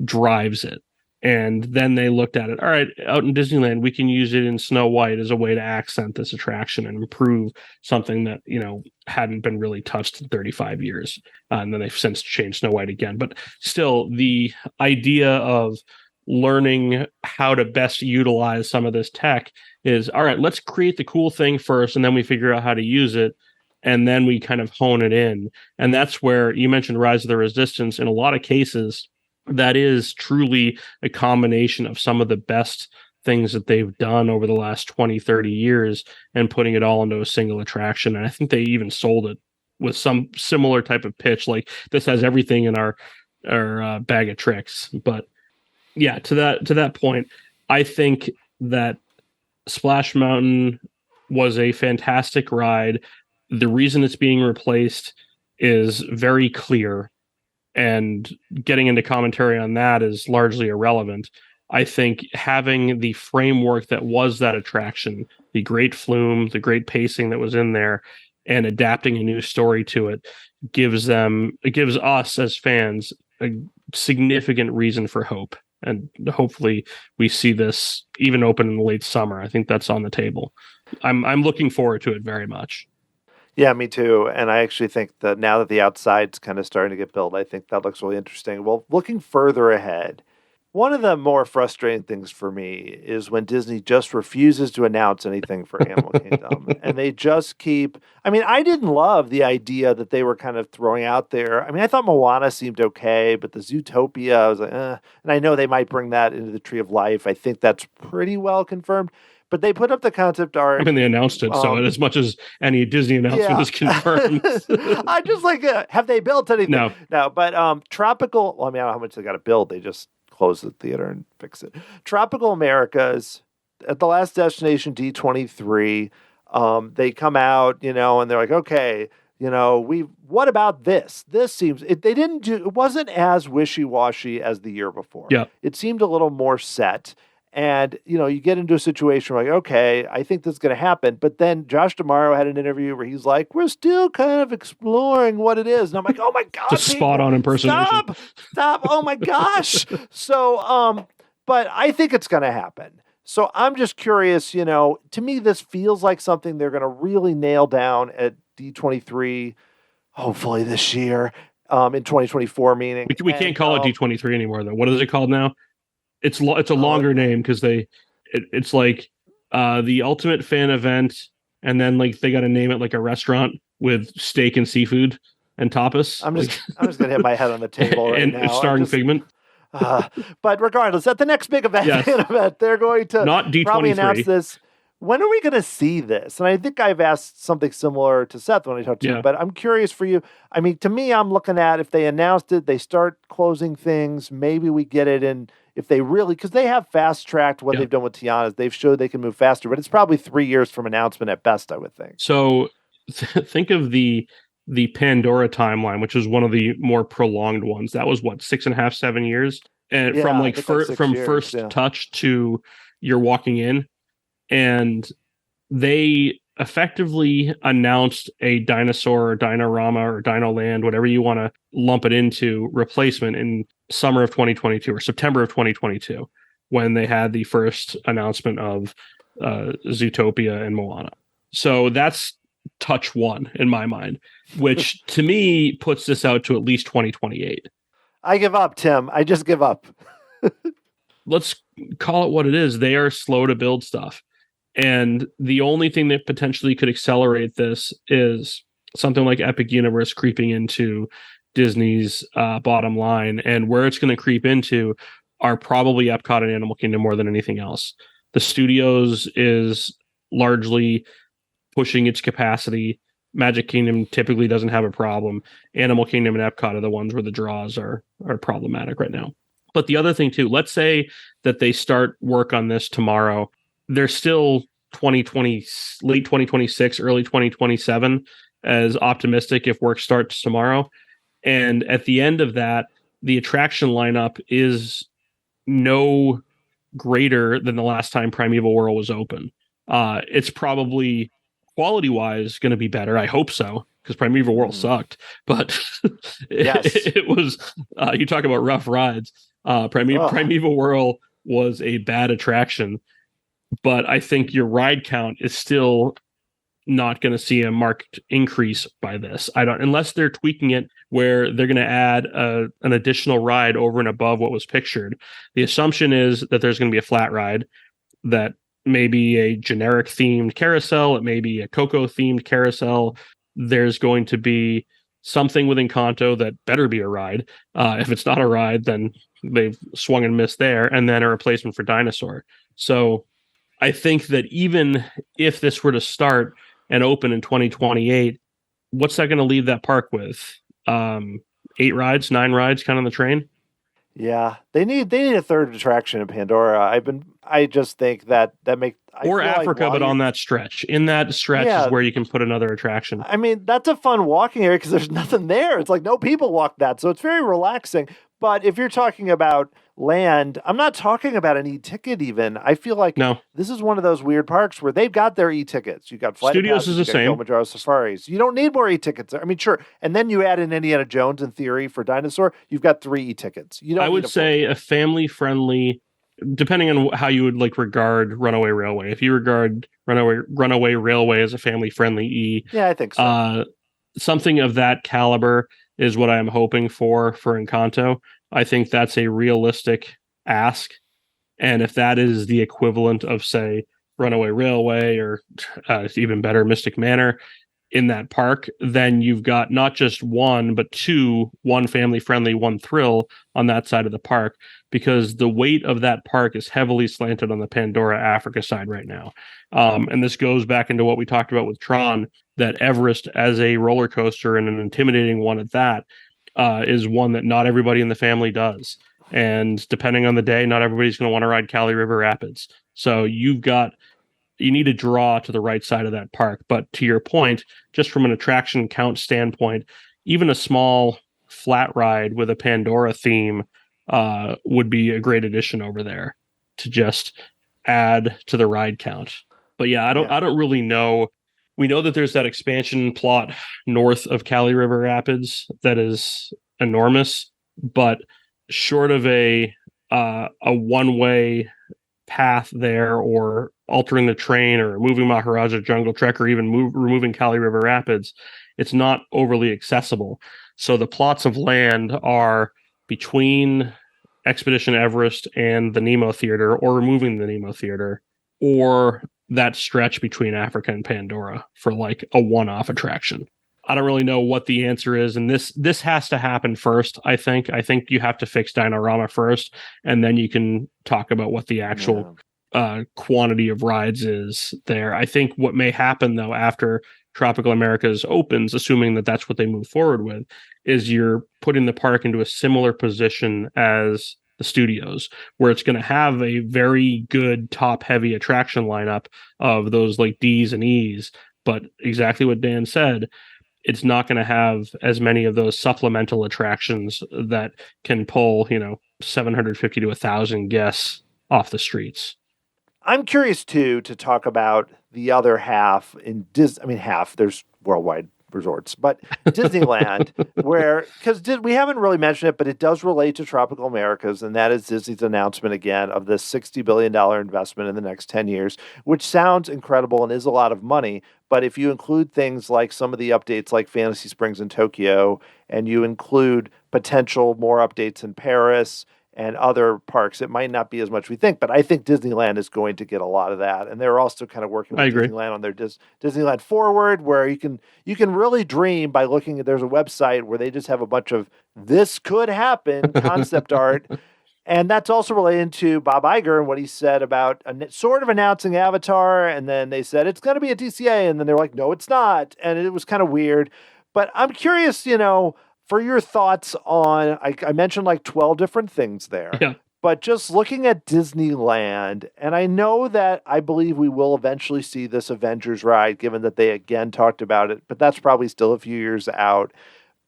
drives it. And then they looked at it. All right, out in Disneyland, we can use it in Snow White as a way to accent this attraction and improve something that, hadn't been really touched in 35 years. And then they've since changed Snow White again. But still, the idea of learning how to best utilize some of this tech is, all right, let's create the cool thing first, and then we figure out how to use it. And then we kind of hone it in. And that's where you mentioned Rise of the Resistance. In a lot of cases, that is truly a combination of some of the best things that they've done over the last 20, 30 years and putting it all into a single attraction. And I think they even sold it with some similar type of pitch, like this has everything in our bag of tricks. But yeah, to that point, I think that Splash Mountain was a fantastic ride. The reason it's being replaced is very clear, and getting into commentary on that is largely irrelevant. I think having the framework that was that attraction, the great flume, the great pacing that was in there, and adapting a new story to it gives us as fans a significant reason for hope. And hopefully we see this even open in the late summer. I think that's on the table. I'm looking forward to it very much. Yeah, me too. And I actually think that now that the outside's kind of starting to get built, I think that looks really interesting. Well, looking further ahead, one of the more frustrating things for me is when Disney just refuses to announce anything for Animal Kingdom. And they just keep... I mean, I didn't love the idea that they were kind of throwing out there. I mean, I thought Moana seemed okay, but the Zootopia, I was like, And I know they might bring that into the Tree of Life. I think that's pretty well confirmed. But they put up the concept art. I mean, they announced it, so as much as any Disney announcement is confirmed. I just like, have they built anything? No. But Tropical, well, I mean, I don't know how much they got to build. They just close the theater and fix it. Tropical Americas, at the last Destination D23, they come out, and they're like, okay, what about this? This seems, it wasn't as wishy-washy as the year before. Yeah. It seemed a little more set. And, you get into a situation where, like, okay, I think this is going to happen. But then Josh D'Amaro had an interview where he's like, we're still kind of exploring what it is. And I'm like, oh, my God. Just spot on impersonation. Stop. Oh, my gosh. So, but I think it's going to happen. So I'm just curious, to me, this feels like something they're going to really nail down at D23, hopefully this year, in 2024, meaning. We can't call it D23 anymore, though. What is it called now? It's a longer name because it's like the Ultimate Fan event, and then like they got to name it like a restaurant with steak and seafood and tapas. I'm just gonna hit my head on the table right and now. starring Figment. But regardless, at the next big event, Yes. they're going to Not D23. probably announce this. When are we going to see this? And I think I've asked something similar to Seth when I talked to him, but I'm curious for you. I mean, to me, I'm looking at if they announced it, they start closing things, maybe we get it in. If they really, because they have fast-tracked what they've done with Tiana, they've showed they can move faster, but it's probably 3 years from announcement at best, I would think. So think of the Pandora timeline, which is one of the more prolonged ones. That was what, 6.5, 7 years? And from like first touch to you're walking in. And they effectively announced a dinosaur or Dinorama or Dino Land, whatever you want to lump it into, replacement in summer of 2022 or September of 2022, when they had the first announcement of Zootopia and Moana. So that's touch one in my mind, which to me puts this out to at least 2028. I give up, Tim. I just give up. Let's call it what it is. They are slow to build stuff. And the only thing that potentially could accelerate this is something like Epic Universe creeping into Disney's bottom line. And where it's going to creep into are probably Epcot and Animal Kingdom more than anything else. The Studios is largely pushing its capacity. Magic Kingdom typically doesn't have a problem. Animal Kingdom and Epcot are the ones where the draws are problematic right now. But the other thing too, let's say that they start work on this tomorrow. They're still 2020, late 2026, early 2027 as optimistic if work starts tomorrow. And at the end of that, the attraction lineup is no greater than the last time Primeval World was open. It's probably quality-wise going to be better. I hope so, because Primeval World sucked. But it was, you talk about rough rides. Primeval World was a bad attraction. But I think your ride count is still not going to see a marked increase by this. Unless they're tweaking it where they're going to add an additional ride over and above what was pictured. The assumption is that there's going to be a flat ride, that may be a generic themed carousel. It may be a Coco themed carousel. There's going to be something with Encanto that better be a ride. If it's not a ride, then they've swung and missed there, and then a replacement for Dinosaur. So I think that even if this were to start and open in 2028, what's that going to leave that park with? 8 rides, 9 rides, kind of the train? Yeah, they need a third attraction in Pandora. I just think that make or Africa, but on that stretch. In that stretch is where you can put another attraction. I mean, that's a fun walking area because there's nothing there. It's like no people walk that, so it's very relaxing. But if you're talking about land, I'm not talking about an e-ticket even. I feel like this is one of those weird parks where they've got their e-tickets. You got Flight Studios is the same. Kilimanjaro Safaris. You don't need more e-tickets. I mean, sure. And then you add in Indiana Jones in theory for Dinosaur. You've got 3 e-tickets. You don't. I would say a family-friendly, depending on how you would like regard Runaway Railway. If you regard Runaway Railway as a family-friendly E, yeah, I think so. Something of that caliber is what I'm hoping for Encanto. I think that's a realistic ask. And if that is the equivalent of, say, Runaway Railway or even better, Mystic Manor in that park, then you've got not just one, but 2, one family-friendly, one thrill on that side of the park, because the weight of that park is heavily slanted on the Pandora Africa side right now. And this goes back into what we talked about with TRON, that Everest as a roller coaster, and an intimidating one at that, is one that not everybody in the family does. And depending on the day, not everybody's going to want to ride Cali River Rapids. So you need to draw to the right side of that park. But to your point, just from an attraction count standpoint, even a small flat ride with a Pandora theme would be a great addition over there to just add to the ride count. But yeah, I don't really know. We know that there's that expansion plot north of Cali River Rapids that is enormous, but short of a one-way path there, or altering the train, or moving Maharaja Jungle Trek, or even removing Cali River Rapids, it's not overly accessible. So the plots of land are between Expedition Everest and the Nemo Theater, or removing the Nemo Theater, or that stretch between Africa and Pandora for like a one-off attraction. I don't really know what the answer is, and this has to happen first. I think you have to fix Dinorama first, and then you can talk about what the actual quantity of rides is there. I think what may happen though after Tropical Americas opens, assuming that that's what they move forward with, is you're putting the park into a similar position as the studios, where it's going to have a very good top-heavy attraction lineup of those like D's and E's, but exactly what Dan said, it's not going to have as many of those supplemental attractions that can pull, 750 to 1,000 guests off the streets. I'm curious too to talk about the other half in half. There's worldwide resorts, but Disneyland, because we haven't really mentioned it, but it does relate to Tropical Americas, and that is Disney's announcement again of this $60 billion investment in the next 10 years, which sounds incredible and is a lot of money. But if you include things like some of the updates like Fantasy Springs in Tokyo, and you include potential more updates in Paris and other parks, it might not be as much we think, but I think Disneyland is going to get a lot of that. And they're also kind of working with Disneyland on their Disneyland Forward, where you can really dream by looking at, there's a website where they just have a bunch of this could happen concept art. And that's also related to Bob Iger and what he said about sort of announcing Avatar. And then they said, it's going to be a DCA. And then they're like, no, it's not. And it was kind of weird. But I'm curious, for your thoughts on, I mentioned like 12 different things there, but just looking at Disneyland, and I know that I believe we will eventually see this Avengers ride, given that they again talked about it, but that's probably still a few years out.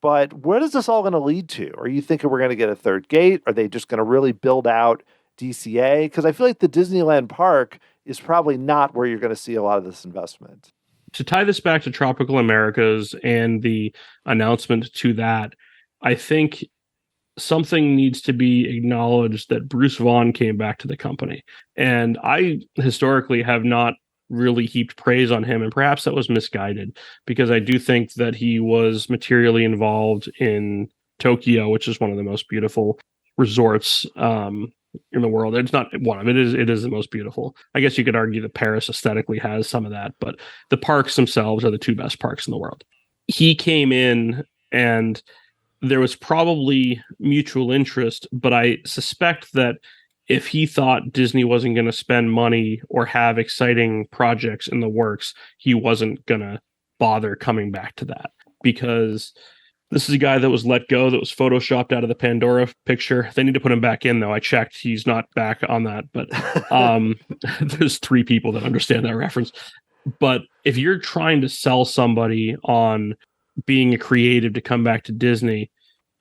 But where is this all going to lead to? Are you thinking we're going to get a third gate? Are they just going to really build out DCA? Because I feel like the Disneyland park is probably not where you're going to see a lot of this investment. To tie this back to Tropical Americas and the announcement to that, I think something needs to be acknowledged that Bruce Vaughan came back to the company. And I historically have not really heaped praise on him, and perhaps that was misguided, because I do think that he was materially involved in Tokyo, which is one of the most beautiful resorts in the world. It's not one of it is the most beautiful. I guess you could argue that Paris aesthetically has some of that, but the parks themselves are the two best parks in the world. He came in and there was probably mutual interest, but I suspect that if he thought Disney wasn't going to spend money or have exciting projects in the works, he wasn't going to bother coming back to that, because this is a guy that was let go, that was photoshopped out of the Pandora picture. They need to put him back in, though. I checked. He's not back on that, but there's 3 people that understand that reference. But if you're trying to sell somebody on being a creative to come back to Disney,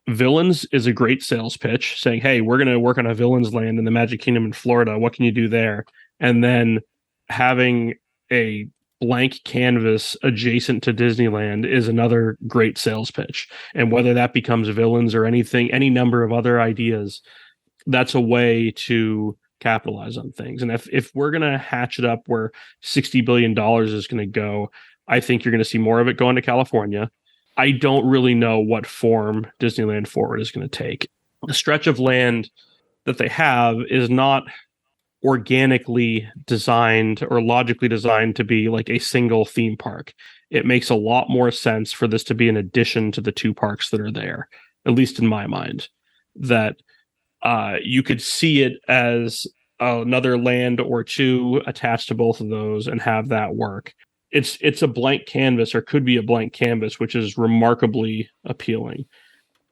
Villains is a great sales pitch, saying, hey, we're going to work on a Villains land in the Magic Kingdom in Florida. What can you do there? And then having a blank canvas adjacent to Disneyland is another great sales pitch. And whether that becomes Villains or anything, any number of other ideas, that's a way to capitalize on things. And if we're going to hatch it up where $60 billion is going to go, I think you're going to see more of it going to California. I don't really know what form Disneyland Forward is going to take. The stretch of land that they have is not organically designed or logically designed to be like a single theme park. It makes a lot more sense for this to be an addition to the 2 parks that are there, at least in my mind, that you could see it as another land or 2 attached to both of those and have that work. It's a blank canvas, or could be a blank canvas, which is remarkably appealing.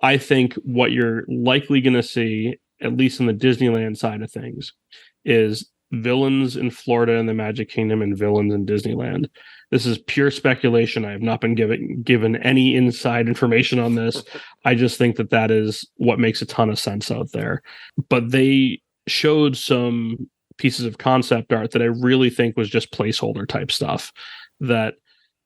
I think what you're likely going to see, at least in the Disneyland side of things, is Villains in Florida and the Magic Kingdom and Villains in Disneyland. This is pure speculation. I have not been given any inside information on this. I just think that is what makes a ton of sense out there. But they showed some pieces of concept art that I really think was just placeholder type stuff, that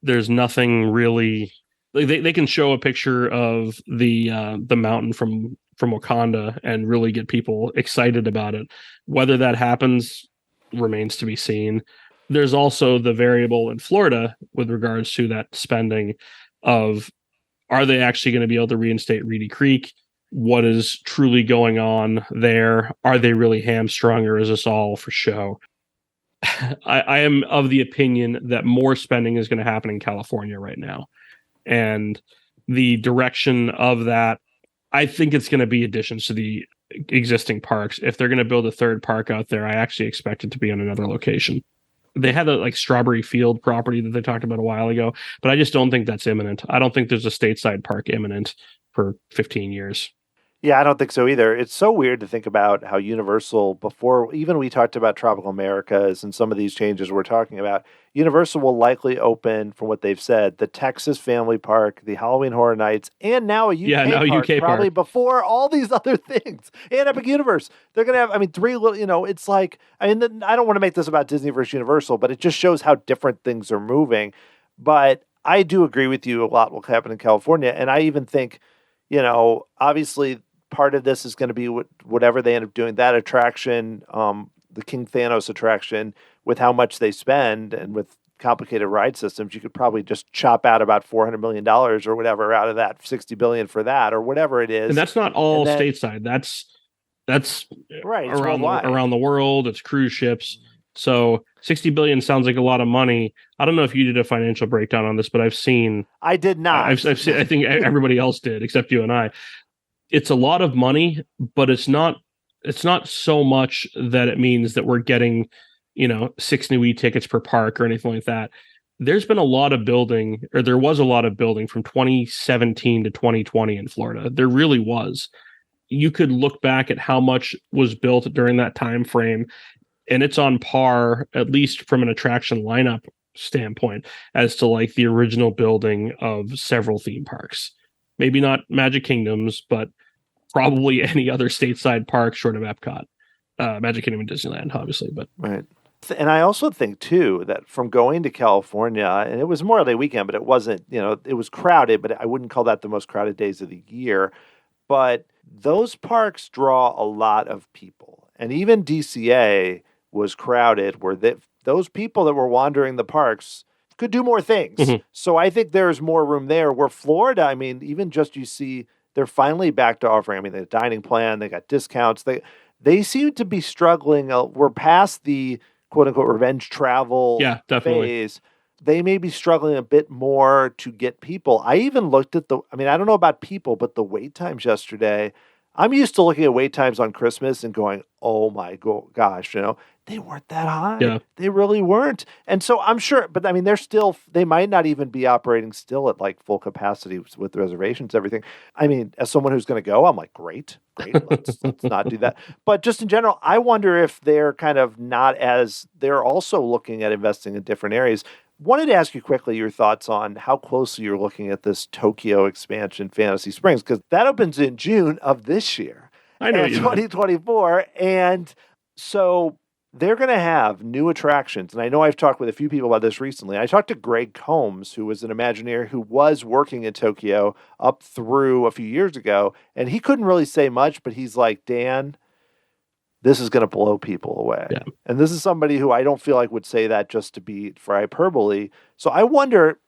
there's nothing really like they can show a picture of the mountain from Wakanda and really get people excited about it. Whether that happens remains to be seen. There's also the variable in Florida with regards to that spending of, are they actually going to be able to reinstate Reedy Creek? What is truly going on there? Are they really hamstrung, or is this all for show? I am of the opinion that more spending is going to happen in California right now. And the direction of that, I think it's going to be additions to the existing parks. If they're going to build a third park out there, I actually expect it to be on another location. They had a Strawberry Field property that they talked about a while ago, but I just don't think that's imminent. I don't think there's a stateside park imminent for 15 years. Yeah, I don't think so either. It's so weird to think about how Universal, before even we talked about Tropical Americas and some of these changes we're talking about, Universal will likely open, from what they've said, the Texas Family Park, the Halloween Horror Nights, and now a UK park, probably park. Before all these other things. And Epic Universe. They're going to have, three little, it's like, I don't want to make this about Disney versus Universal, but it just shows how different things are moving. But I do agree with you, a lot will happen in California. And I even think, obviously, part of this is going to be whatever they end up doing, that attraction, the King Thanos attraction, with how much they spend and with complicated ride systems, you could probably just chop out about $400 million or whatever out of that, $60 billion for that or whatever it is. And that's not all stateside. That's right around the world. It's cruise ships. So 60 billion sounds like a lot of money. I don't know if you did a financial breakdown on this, but I've seen. I did not. I've seen. I think everybody else did, except you and I. It's a lot of money, but it's not so much that it means that we're getting, 6 new e-tickets per park or anything like that. There's been a lot of building, or there was a lot of building from 2017 to 2020 in Florida. There really was. You could look back at how much was built during that time frame, and it's on par, at least from an attraction lineup standpoint, as to the original building of several theme parks. Maybe not Magic Kingdoms, but probably any other stateside park short of Epcot. Magic Kingdom and Disneyland, obviously. But right. And I also think, too, that from going to California, and it was Memorial Day weekend, but it wasn't, it was crowded, but I wouldn't call that the most crowded days of the year. But those parks draw a lot of people. And even DCA was crowded, where those people that were wandering the parks could do more things. Mm-hmm. So I think there's more room there. Where Florida, even just you see, they're finally back to offering. They have a dining plan. They got discounts. They seem to be struggling. We're past the quote unquote revenge travel phase. They may be struggling a bit more to get people. I even looked at I don't know about people, but the wait times yesterday. I'm used to looking at wait times on Christmas and going, oh my gosh, they weren't that high. Yeah. They really weren't. And so I'm sure, but they might not even be operating still at full capacity with reservations, everything. As someone who's going to go, I'm like, great. Let's not do that. But just in general, I wonder if they're kind of they're also looking at investing in different areas. Wanted to ask you quickly your thoughts on how closely you're looking at this Tokyo expansion, Fantasy Springs, because that opens in June of this year. I know, 2024. And so they're going to have new attractions. And I know I've talked with a few people about this recently. I talked to Greg Combs, who was an Imagineer who was working in Tokyo up through a few years ago. And he couldn't really say much, but he's like, Dan, this is going to blow people away. Yeah. And this is somebody who I don't feel like would say that just to be for hyperbole. So I wonder,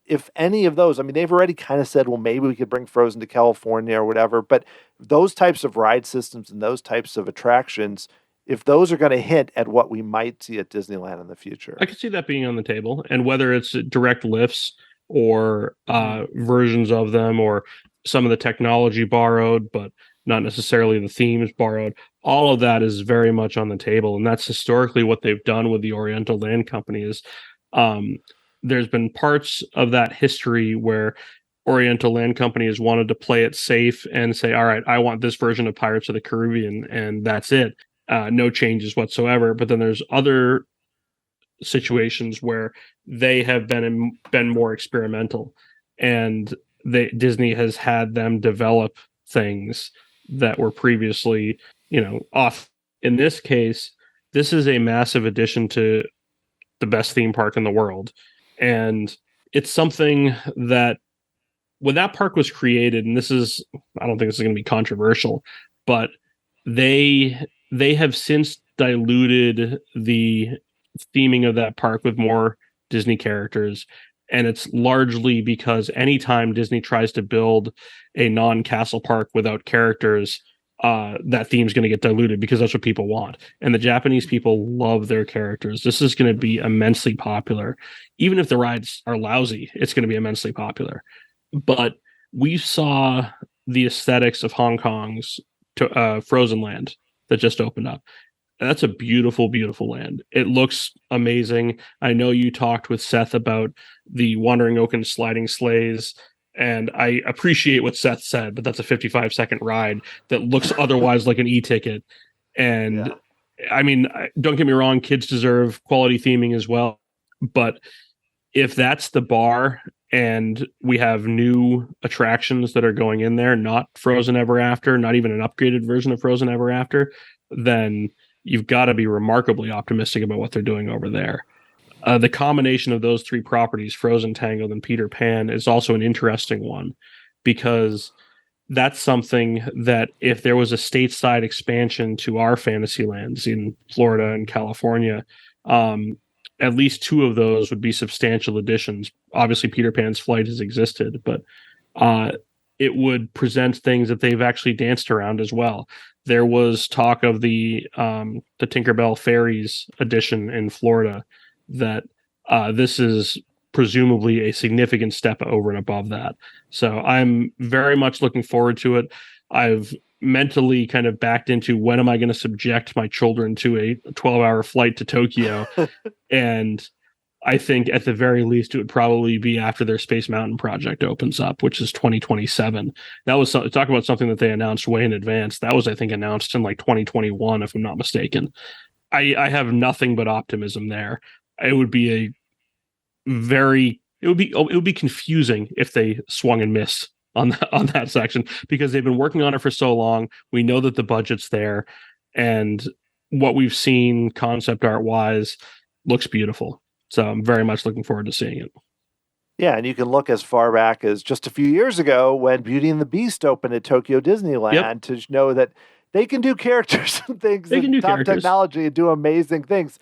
if any of those, they've already kind of said, well, maybe we could bring Frozen to California or whatever, but those types of ride systems and those types of attractions, if those are going to hint at what we might see at Disneyland in the future. I could see that being on the table, and whether it's direct lifts or versions of them, or some of the technology borrowed, but not necessarily the themes borrowed, all of that is very much on the table. And that's historically what they've done with the Oriental Land Company is there's been parts of that history where Oriental Land Company has wanted to play it safe and say, all right, I want this version of Pirates of the Caribbean, and that's it. No changes whatsoever. But then there's other situations where they have been more experimental, and Disney has had them develop things that were previously, off. In this case, this is a massive addition to the best theme park in the world. And it's something that when that park was created, and I don't think this is going to be controversial, but they have since diluted the theming of that park with more Disney characters. And it's largely because anytime Disney tries to build a non-castle park without characters, that theme's going to get diluted because that's what people want. And the Japanese people love their characters. This is going to be immensely popular. Even if the rides are lousy, it's going to be immensely popular. But we saw the aesthetics of Hong Kong's Frozen Land that just opened up. And that's a beautiful, beautiful land. It looks amazing. I know you talked with Seth about the Wandering Oaken sliding sleighs, and I appreciate what Seth said, but that's a 55-second ride that looks otherwise like an e-ticket. And I mean, don't get me wrong, kids deserve quality theming as well. But if that's the bar and we have new attractions that are going in there, not Frozen Ever After, not even an upgraded version of Frozen Ever After, then you've got to be remarkably optimistic about what they're doing over there. The combination of those three properties, Frozen, Tangled, and Peter Pan, is also an interesting one, because that's something that if there was a stateside expansion to our fantasy lands in Florida and California, at least two of those would be substantial additions. Obviously, Peter Pan's flight has existed, but it would present things that they've actually danced around as well. There was talk of the Tinkerbell Fairies edition in Florida, that this is presumably a significant step over and above that. So I'm very much looking forward to it. I've mentally kind of backed into, when am I going to subject my children to a 12-hour flight to Tokyo? And I think at the very least, it would probably be after their Space Mountain project opens up, which is 2027. That was talk about something that they announced way in advance. That was, I think, announced in like 2021, if I'm not mistaken. I have nothing but optimism there. It would be it would be confusing if they swung and missed on that section, because they've been working on it for so long. We know that the budget's there, and what we've seen concept art wise looks beautiful. So I'm very much looking forward to seeing it. Yeah, and you can look as far back as just a few years ago when Beauty and the Beast opened at Tokyo Disneyland to know that they can do characters and things. They can do top technology and do amazing things.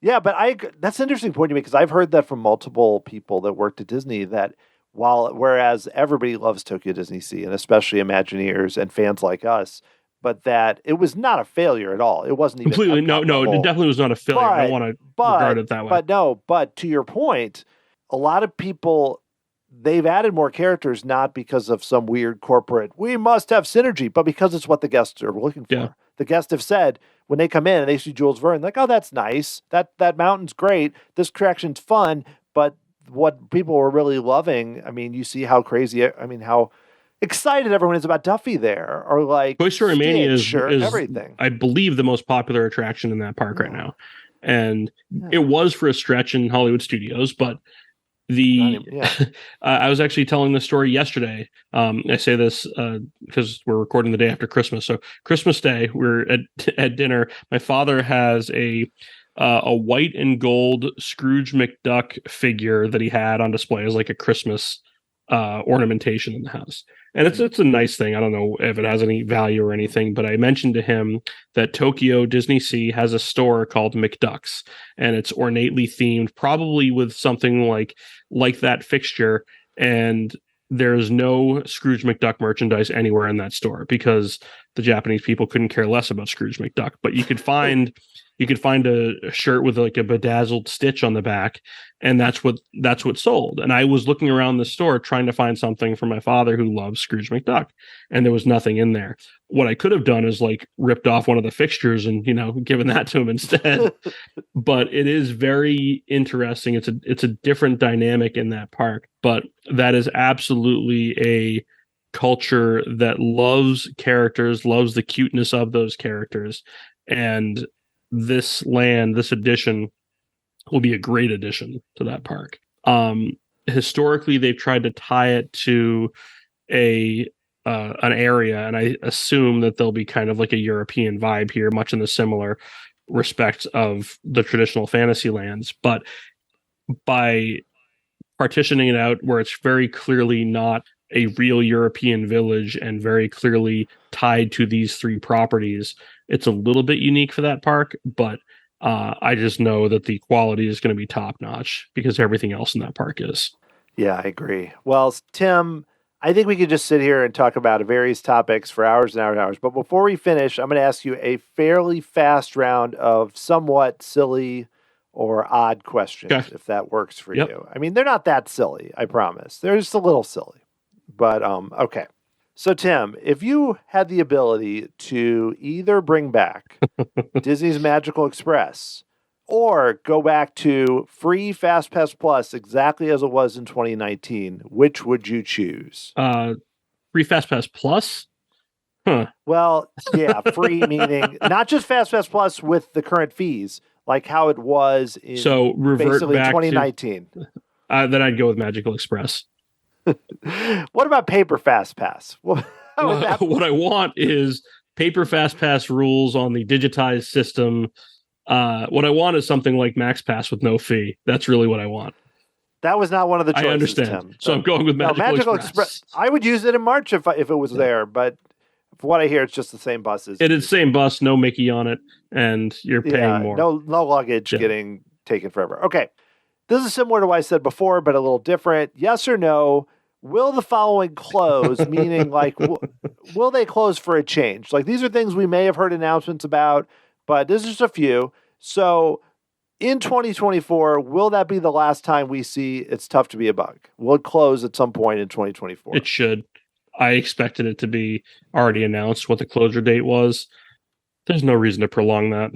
Yeah, but that's an interesting point to me, because I've heard that from multiple people that worked at Disney, that whereas everybody loves Tokyo Disney Sea, and especially Imagineers and fans like us, but that it was not a failure at all. It wasn't even completely. No, it definitely was not a failure. I don't want to regard it that way. But to your point, a lot of people, they've added more characters not because of some weird corporate, we must have synergy, but because it's what the guests are looking for. Yeah. The guests have said, when they come in and they see Jules Verne, like, oh, that's nice. That mountain's great. This attraction's fun. But what people were really loving, I mean, you see how how excited everyone is about Duffy there, or like Toy Story Mania is everything. I believe the most popular attraction in that park right now. And it was for a stretch in Hollywood Studios, but I was actually telling this story yesterday. I say this because we're recording the day after Christmas. So Christmas Day, we're at dinner. My father has a white and gold Scrooge McDuck figure that he had on display as like a Christmas ornamentation in the house. And it's a nice thing. I don't know if it has any value or anything, but I mentioned to him that Tokyo Disney Sea has a store called McDuck's, and it's ornately themed, probably with something like that fixture. And there's no Scrooge McDuck merchandise anywhere in that store, because the Japanese people couldn't care less about Scrooge McDuck. But you could find a shirt with like a bedazzled stitch on the back, and that's what sold. And I was looking around the store trying to find something for my father who loves Scrooge McDuck, and there was nothing in there. What I could have done is like ripped off one of the fixtures and given that to him instead. But it is very interesting. It's a different dynamic in that park, but that is absolutely a culture that loves characters, loves the cuteness of those characters, and this addition will be a great addition to that park. Historically, they've tried to tie it to an area, and I assume that there'll be kind of like a European vibe here, much in the similar respect of the traditional fantasy lands. But by partitioning it out where it's very clearly not a real European village and very clearly tied to these three properties, it's a little bit unique for that park, but I just know that the quality is going to be top notch because everything else in that park is. Yeah, I agree. Well, Tim, I think we could just sit here and talk about various topics for hours and hours and hours. But before we finish, I'm going to ask you a fairly fast round of somewhat silly or odd questions, if that works for you. I mean, they're not that silly, I promise. They're just a little silly. But, okay. So, Tim, if you had the ability to either bring back Disney's Magical Express or go back to free FastPass Plus exactly as it was in 2019, which would you choose? Free FastPass Plus? Huh. Well, yeah, free meaning not just FastPass Plus with the current fees, like how it was in basically back 2019. Then I'd go with Magical Express. What about paper FastPass? What I want is paper FastPass rules on the digitized system. What I want is something like MaxPass with no fee. That's really what I want. That was not one of the choices, I understand. Tim. So I'm going with Magical Express. I would use it in March if it was there, but from what I hear, it's just the same buses. It is the same bus, no Mickey on it, and you're paying more. No luggage getting taken forever. Okay. This is similar to what I said before, but a little different. Yes or no? Will the following close? Meaning, like, will they close for a change? Like, these are things we may have heard announcements about, but this is just a few. So, in 2024, will that be the last time we see It's Tough to Be a Bug? Will it close at some point in 2024? It should. I expected it to be already announced what the closure date was. There's no reason to prolong that.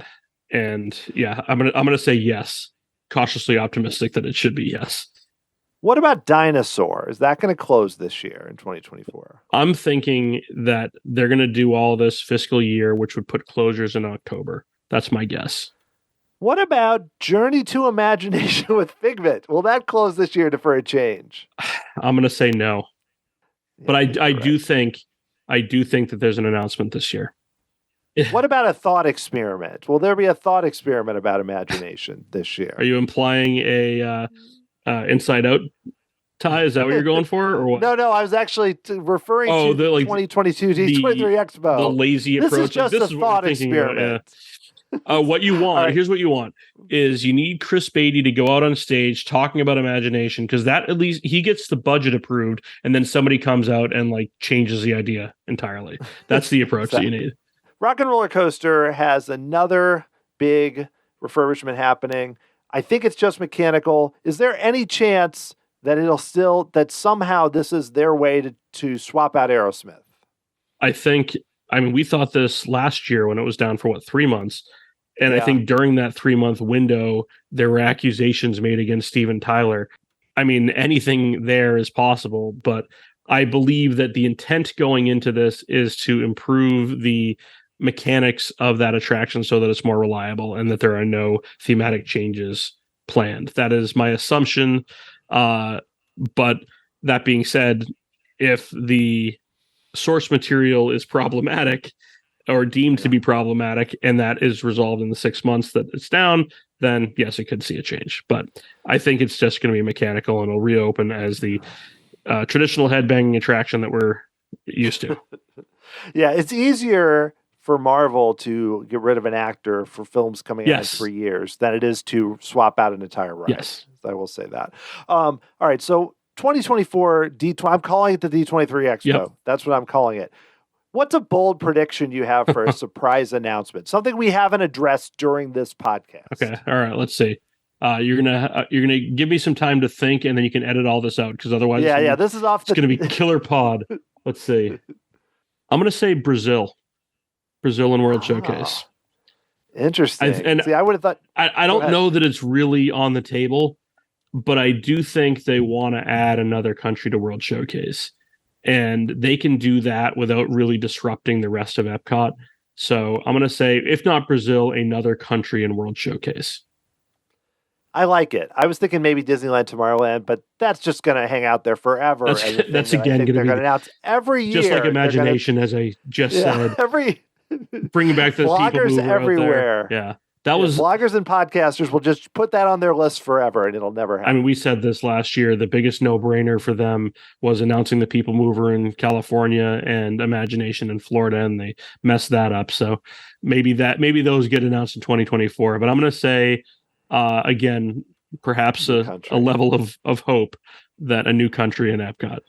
And yeah, I'm gonna say yes. Cautiously optimistic that it should be yes. What about Dinosaur? Is that going to close this year in 2024? I'm thinking that they're going to do all this fiscal year, which would put closures in October. That's my guess. What about Journey to Imagination with Figment? Will that close this year for a change? I'm going to say no. But I do think that there's an announcement this year. What about a thought experiment? Will there be a thought experiment about imagination this year? Are you implying a Inside Out tie? Is that what you're going for, or what? No. I was actually referring to the 2022 D23 Expo. The lazy approach. This is just a thought experiment. What you want? Right. Here's what you want: is you need Chris Beatty to go out on stage talking about imagination, because that at least he gets the budget approved, and then somebody comes out and like changes the idea entirely. That's the approach that you need. Rock and Roller Coaster has another big refurbishment happening. I think it's just mechanical. Is there any chance that that somehow this is their way to swap out Aerosmith? I mean, we thought this last year when it was down for 3 months. And I think during that 3-month window, there were accusations made against Steven Tyler. I mean, anything there is possible, but I believe that the intent going into this is to improve the mechanics of that attraction so that it's more reliable and that there are no thematic changes planned. That is my assumption. But that being said, if the source material is problematic or deemed to be problematic, and that is resolved in the 6 months that it's down, then yes, it could see a change. But I think it's just going to be mechanical, and it'll reopen as the traditional headbanging attraction that we're used to. Yeah, it's easier for Marvel to get rid of an actor for films coming out in 3 years than it is to swap out an entire ride. Yes. I will say that. All right, so 2024 I'm calling it the D23 Expo. Yep. That's what I'm calling it. What's a bold prediction you have for a surprise announcement? Something we haven't addressed during this podcast. Okay. All right. Let's see. You're gonna give me some time to think, and then you can edit all this out, because otherwise, this is off. It's gonna be killer pod. Let's see. I'm gonna say Brazil and World Showcase. Interesting. See, I would have thought. I don't know that it's really on the table, but I do think they want to add another country to World Showcase, and they can do that without really disrupting the rest of EPCOT. So I'm going to say, if not Brazil, another country in World Showcase. I like it. I was thinking maybe Disneyland Tomorrowland, but that's just going to hang out there forever. That's again going to be announce every year. Just like Imagination, as I just said. Bringing back those bloggers people everywhere. Yeah. That was bloggers and podcasters will just put that on their list forever, and it'll never happen. I mean, we said this last year. The biggest no-brainer for them was announcing the People Mover in California and Imagination in Florida, and they messed that up. So maybe those get announced in 2024. But I'm going to say, again, perhaps a level of hope that a new country in EPCOT.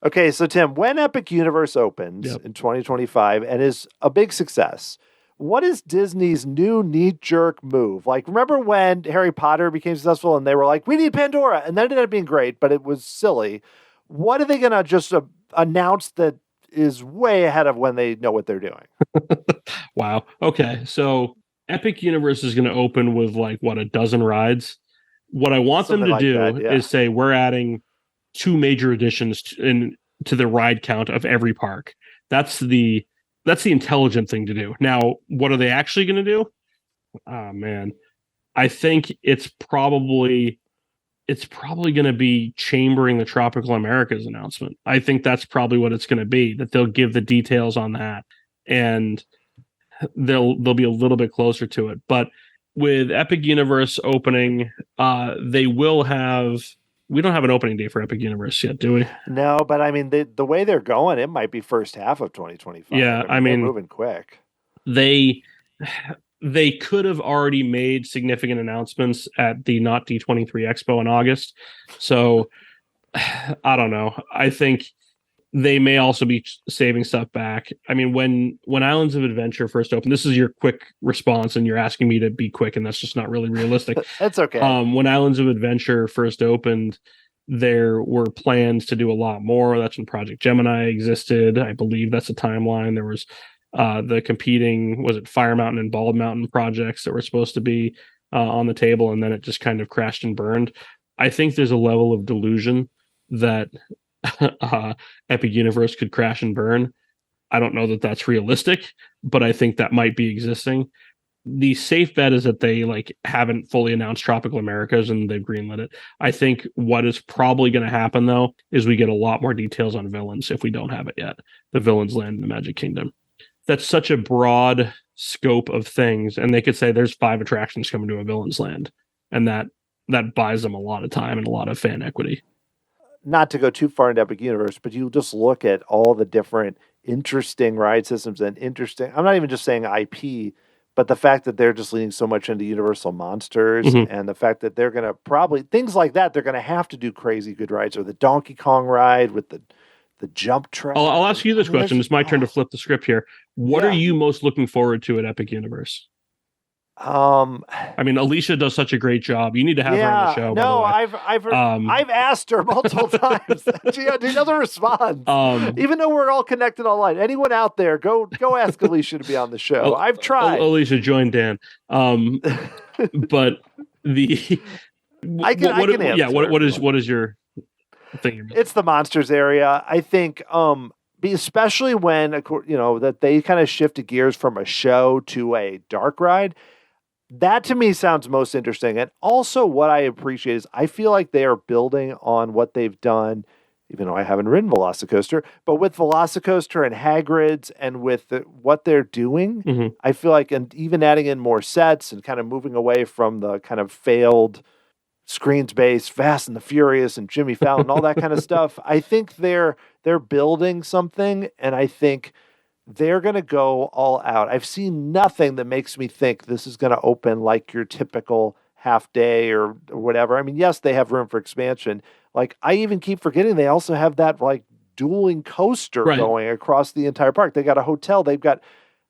Okay, so Tim, when Epic Universe opens in 2025 and is a big success, what is Disney's new knee-jerk move? Like, remember when Harry Potter became successful and they were like, we need Pandora, and that ended up being great, but it was silly. What are they going to just announce that is way ahead of when they know what they're doing? Wow. Okay, so Epic Universe is going to open with like, what, a dozen rides? What I want them to do is say, we're adding 2 major additions to the ride count of every park. That's the intelligent thing to do. Now, what are they actually going to do? Oh man, I think it's probably going to be chambering the Tropical Americas announcement. I think that's probably what it's going to be. That they'll give the details on that, and they'll be a little bit closer to it. But with Epic Universe opening, they will have. We don't have an opening date for Epic Universe yet, do we? No, but I mean, the way they're going, it might be first half of 2025. Yeah, I mean they're moving quick. They could have already made significant announcements at the Not D23 Expo in August. So I don't know. I think they may also be saving stuff back. I mean, when Islands of Adventure first opened, this is your quick response, and you're asking me to be quick, and that's just not really realistic. That's okay. When Islands of Adventure first opened, there were plans to do a lot more. That's when Project Gemini existed. I believe that's a timeline. There was the competing, was it Fire Mountain and Bald Mountain projects that were supposed to be on the table, and then it just kind of crashed and burned. I think there's a level of delusion that Epic Universe could crash and burn. I don't know that that's realistic, but I think that might be existing. The safe bet is that they haven't fully announced Tropical Americas and they've greenlit it. I think what is probably going to happen though is we get a lot more details on Villains if we don't have it yet. The Villains Land in the Magic Kingdom. That's such a broad scope of things, and they could say there's 5 attractions coming to a Villains Land, and that buys them a lot of time and a lot of fan equity. Not to go too far into Epic Universe, but you just look at all the different interesting ride systems and interesting, I'm not even just saying IP, but the fact that they're just leaning so much into Universal Monsters and the fact that they're going to probably, things like that, they're going to have to do crazy good rides, or the Donkey Kong ride with the jump track. I'll ask you this question. It's my turn to flip the script here. What are you most looking forward to at Epic Universe? I mean, Alicia does such a great job. You need to have her on the show. No, I've asked her multiple times. She doesn't respond. Even though we're all connected online. Anyone out there, go ask Alicia to be on the show. I've tried. Alicia, join Dan. But the I can answer. Yeah, what is your thing? It's the Monsters area. I think especially when that they kind of shifted gears from a show to a dark ride. That to me sounds most interesting. And also what I appreciate is I feel like they are building on what they've done, even though I haven't ridden Velocicoaster, but with Velocicoaster and Hagrid's and with what they're doing, I feel like, and even adding in more sets and kind of moving away from the kind of failed screens-based Fast and the Furious and Jimmy Fallon, all that kind of stuff. I think they're building something, and I think they're going to go all out. I've seen nothing that makes me think this is going to open like your typical half day or whatever. I mean, yes, they have room for expansion. I even keep forgetting they also have that dueling coaster going across the entire park. They got a hotel. They've got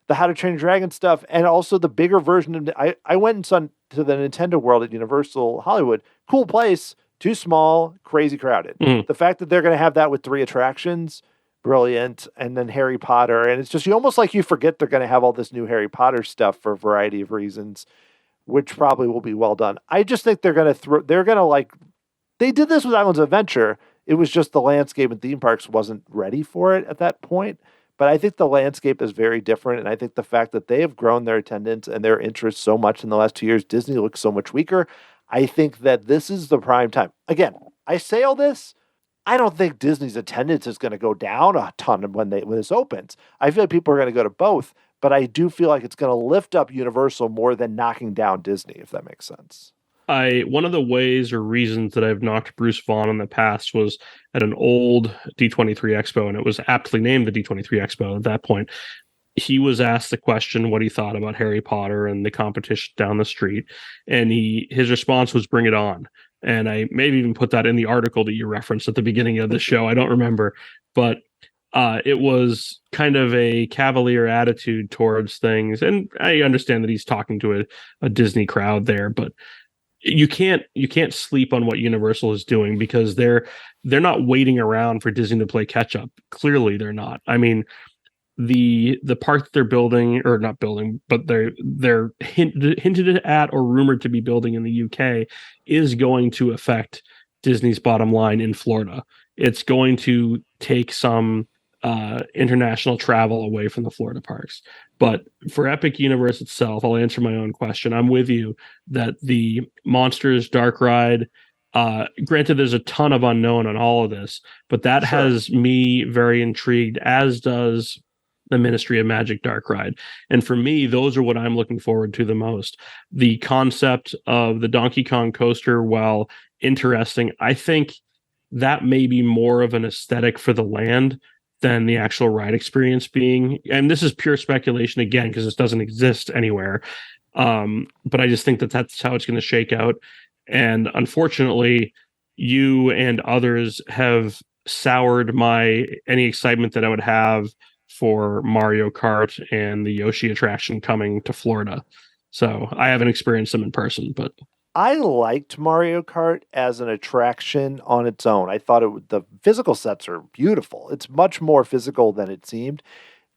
the How to Train Your Dragon stuff, and also the bigger version of I went and saw to the Nintendo World at Universal Hollywood. Cool place, too small, crazy crowded. The fact that they're going to have that with 3 attractions, brilliant, and then Harry Potter, and it's just you forget they're going to have all this new Harry Potter stuff for a variety of reasons, which probably will be well done. I just think they did this with Islands of Adventure. It was just the landscape and theme parks wasn't ready for it at that point. But I think the landscape is very different, and I think the fact that they have grown their attendance and their interest so much in the last 2 years, Disney looks so much weaker. I think that this is the prime time. Again, I say all this, I don't think Disney's attendance is going to go down a ton when this opens. I feel like people are going to go to both, but I do feel like it's going to lift up Universal more than knocking down Disney, if that makes sense. One of the ways or reasons that I've knocked Bruce Vaughn in the past was at an old D23 Expo, and it was aptly named the D23 Expo at that point. He was asked the question what he thought about Harry Potter and the competition down the street, and his response was, "Bring it on." And I maybe even put that in the article that you referenced at the beginning of the show. I don't remember, but it was kind of a cavalier attitude towards things. And I understand that he's talking to a Disney crowd there, but you can't sleep on what Universal is doing, because they're not waiting around for Disney to play catch up. Clearly they're not. I mean, the park that they're building, or not building, but they're hinted at or rumored to be building in the UK, is going to affect Disney's bottom line in Florida. It's going to take some international travel away from the Florida parks. But for Epic Universe itself, I'll answer my own question. I'm with you that the Monsters Dark Ride, granted, there's a ton of unknown on all of this, but that has me very intrigued, as does the Ministry of Magic Dark Ride. And for me, those are what I'm looking forward to the most. The concept of the Donkey Kong coaster, while interesting, I think that may be more of an aesthetic for the land than the actual ride experience being. And this is pure speculation again, because this doesn't exist anywhere. But I just think that that's how it's going to shake out. And unfortunately, you and others have soured any excitement that I would have for Mario Kart and the Yoshi attraction coming to Florida. So I haven't experienced them in person, but I liked Mario Kart as an attraction on its own. I thought the physical sets are beautiful. It's much more physical than it seemed.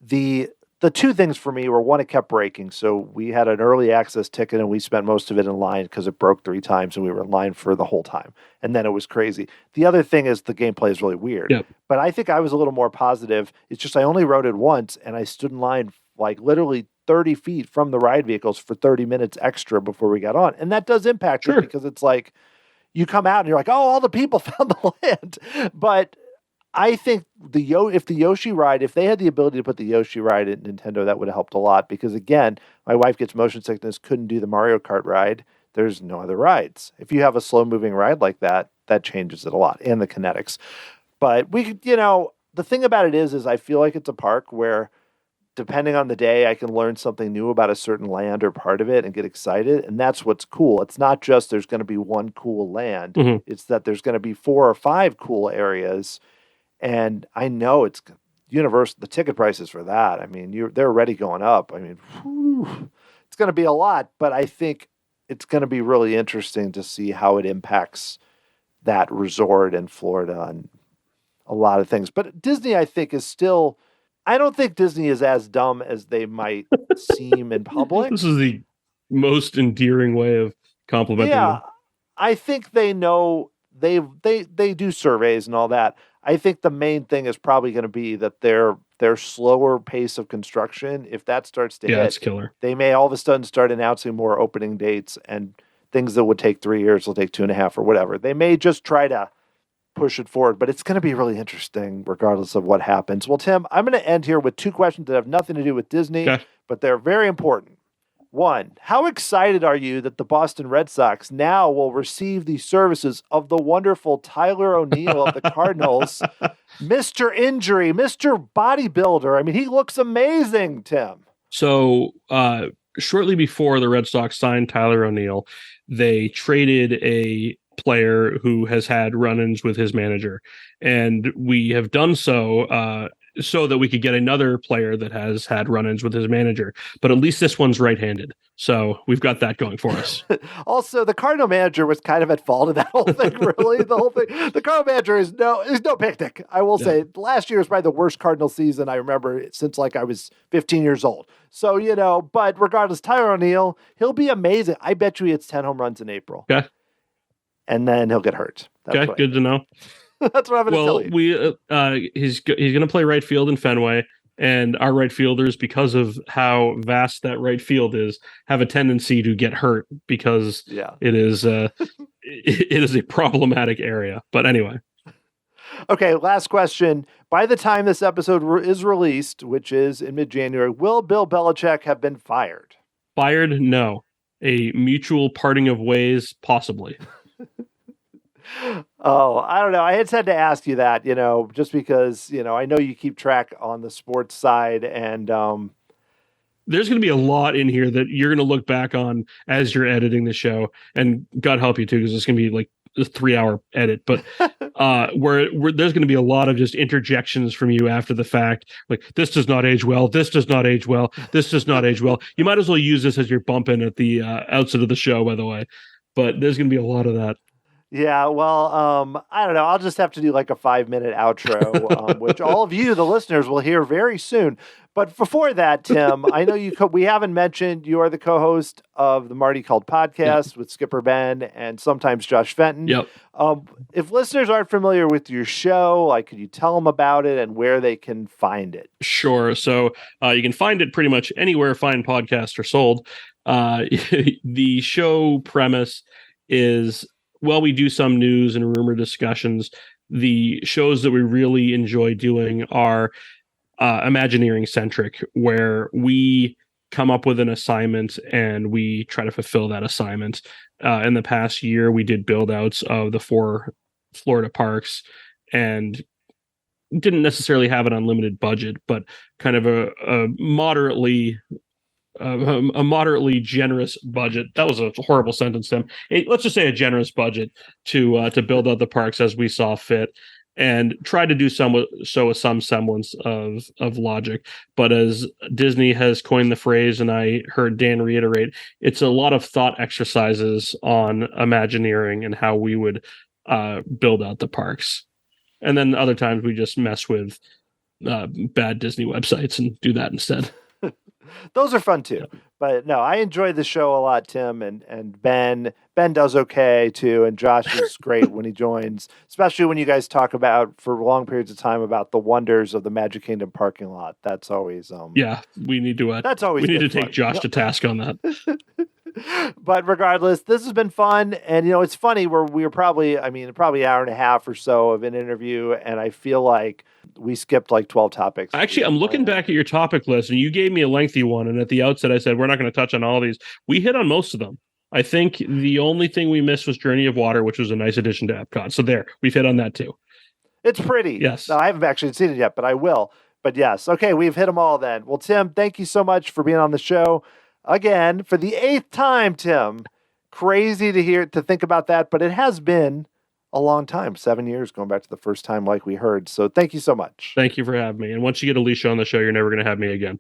The two things for me were, one, it kept breaking. So we had an early access ticket and we spent most of it in line because it broke 3 times and we were in line for the whole time. And then it was crazy. The other thing is the gameplay is really weird. Yep. But I think I was a little more positive. It's just I only rode it once and I stood in line like literally 30 feet from the ride vehicles for 30 minutes extra before we got on. And that does impact it, because it's like you come out and you're like, oh, all the people found the land. But I think if the Yoshi ride, if they had the ability to put the Yoshi ride in Nintendo, that would have helped a lot. Because again, my wife gets motion sickness, couldn't do the Mario Kart ride. There's no other rides. If you have a slow moving ride like that, that changes it a lot, and the kinetics. But the thing about it is I feel like it's a park where, depending on the day, I can learn something new about a certain land or part of it and get excited. And that's what's cool. It's not just there's going to be one cool land. Mm-hmm. It's that there's going to be 4 or 5 cool areas. And I know it's Universal, the ticket prices for that. I mean, they're already going up. I mean, it's going to be a lot, but I think it's going to be really interesting to see how it impacts that resort in Florida and a lot of things. But Disney, I think, is still... I don't think Disney is as dumb as they might seem in public. This is the most endearing way of complimenting them. I think they know they do surveys and all that. I think the main thing is probably going to be that their slower pace of construction, if that starts to hit, it's killer. They may all of a sudden start announcing more opening dates, and things that would take 3 years will take 2.5 or whatever. They may just try to push it forward, but it's going to be really interesting regardless of what happens. Well, Tim, I'm going to end here with 2 questions that have nothing to do with Disney, but they're very important. 1, how excited are you that the Boston Red Sox now will receive the services of the wonderful Tyler O'Neill of the Cardinals, Mr. Injury, Mr. Bodybuilder? I mean, he looks amazing, Tim. So shortly before the Red Sox signed Tyler O'Neill, they traded a player who has had run-ins with his manager, and we have done so so that we could get another player that has had run-ins with his manager, but at least this one's right-handed, so we've got that going for us. Also, the Cardinal manager was kind of at fault in that whole thing. Really, the whole thing. The Cardinal manager is no picnic. I will say last year was probably the worst Cardinal season I remember since like I was 15 years old. So but regardless, Tyler O'Neill, he'll be amazing. I bet you he hits 10 home runs in April. Okay. And then he'll get hurt. Okay, good to know. That's what I'm going to tell you. He's going to play right field in Fenway, and our right fielders, because of how vast that right field is, have a tendency to get hurt because it is it is a problematic area. But anyway. Okay, last question. By the time this episode is released, which is in mid-January, will Bill Belichick have been fired? Fired? No. A mutual parting of ways? Possibly. Oh, I don't know. I had said to ask you that, just because, I know you keep track on the sports side, and there's going to be a lot in here that you're going to look back on as you're editing the show, and God help you too, because it's going to be like a 3-hour edit, but where there's going to be a lot of just interjections from you after the fact, like, this does not age well, this does not age well, this does not age well. You might as well use this as your bump in at the outset of the show, by the way. But there's going to be a lot of that. Yeah, well, I don't know. I'll just have to do like a 5-minute outro, which all of you, the listeners, will hear very soon. But before that, Tim, I know we haven't mentioned you are the co-host of the Marty Called podcast with Skipper Ben and sometimes Josh Fenton. Yep. If listeners aren't familiar with your show, like, could you tell them about it and where they can find it? Sure. So you can find it pretty much anywhere fine podcasts are sold. The show premise is, well, we do some news and rumor discussions. The shows that we really enjoy doing are Imagineering centric, where we come up with an assignment and we try to fulfill that assignment. In the past year, we did build outs of the 4 Florida parks and didn't necessarily have an unlimited budget, but kind of a moderately generous budget. That was a horrible sentence, Tim. Let's just say a generous budget to build out the parks as we saw fit, and try to do so with some semblance of logic. But as Disney has coined the phrase, and I heard Dan reiterate, it's a lot of thought exercises on Imagineering and how we would build out the parks. And then other times we just mess with bad Disney websites and do that instead. Those are fun too. But no, I enjoy the show a lot, Tim, and Ben. Ben does okay too, and Josh is great when he joins, especially when you guys talk about, for long periods of time, about the wonders of the Magic Kingdom parking lot. That's always yeah, we need to that's always we need to fun. take Josh to task on that. But regardless, this has been fun. And, it's funny where we were probably an hour and a half or so of an interview. And I feel like we skipped like 12 topics. Actually, I'm looking back at your topic list and you gave me a lengthy one. And at the outset, I said, we're not going to touch on all these. We hit on most of them. I think the only thing we missed was Journey of Water, which was a nice addition to EPCOT. So there, we've hit on that too. It's pretty. Yes. No, I haven't actually seen it yet, but I will. But yes. Okay, we've hit them all then. Well, Tim, thank you so much for being on the show. Again, for the 8th time, Tim. Crazy to think about that, but it has been a long time, 7 years, going back to the first time, like we heard. So thank you so much. Thank you for having me. And once you get Alicia on the show, you're never going to have me again.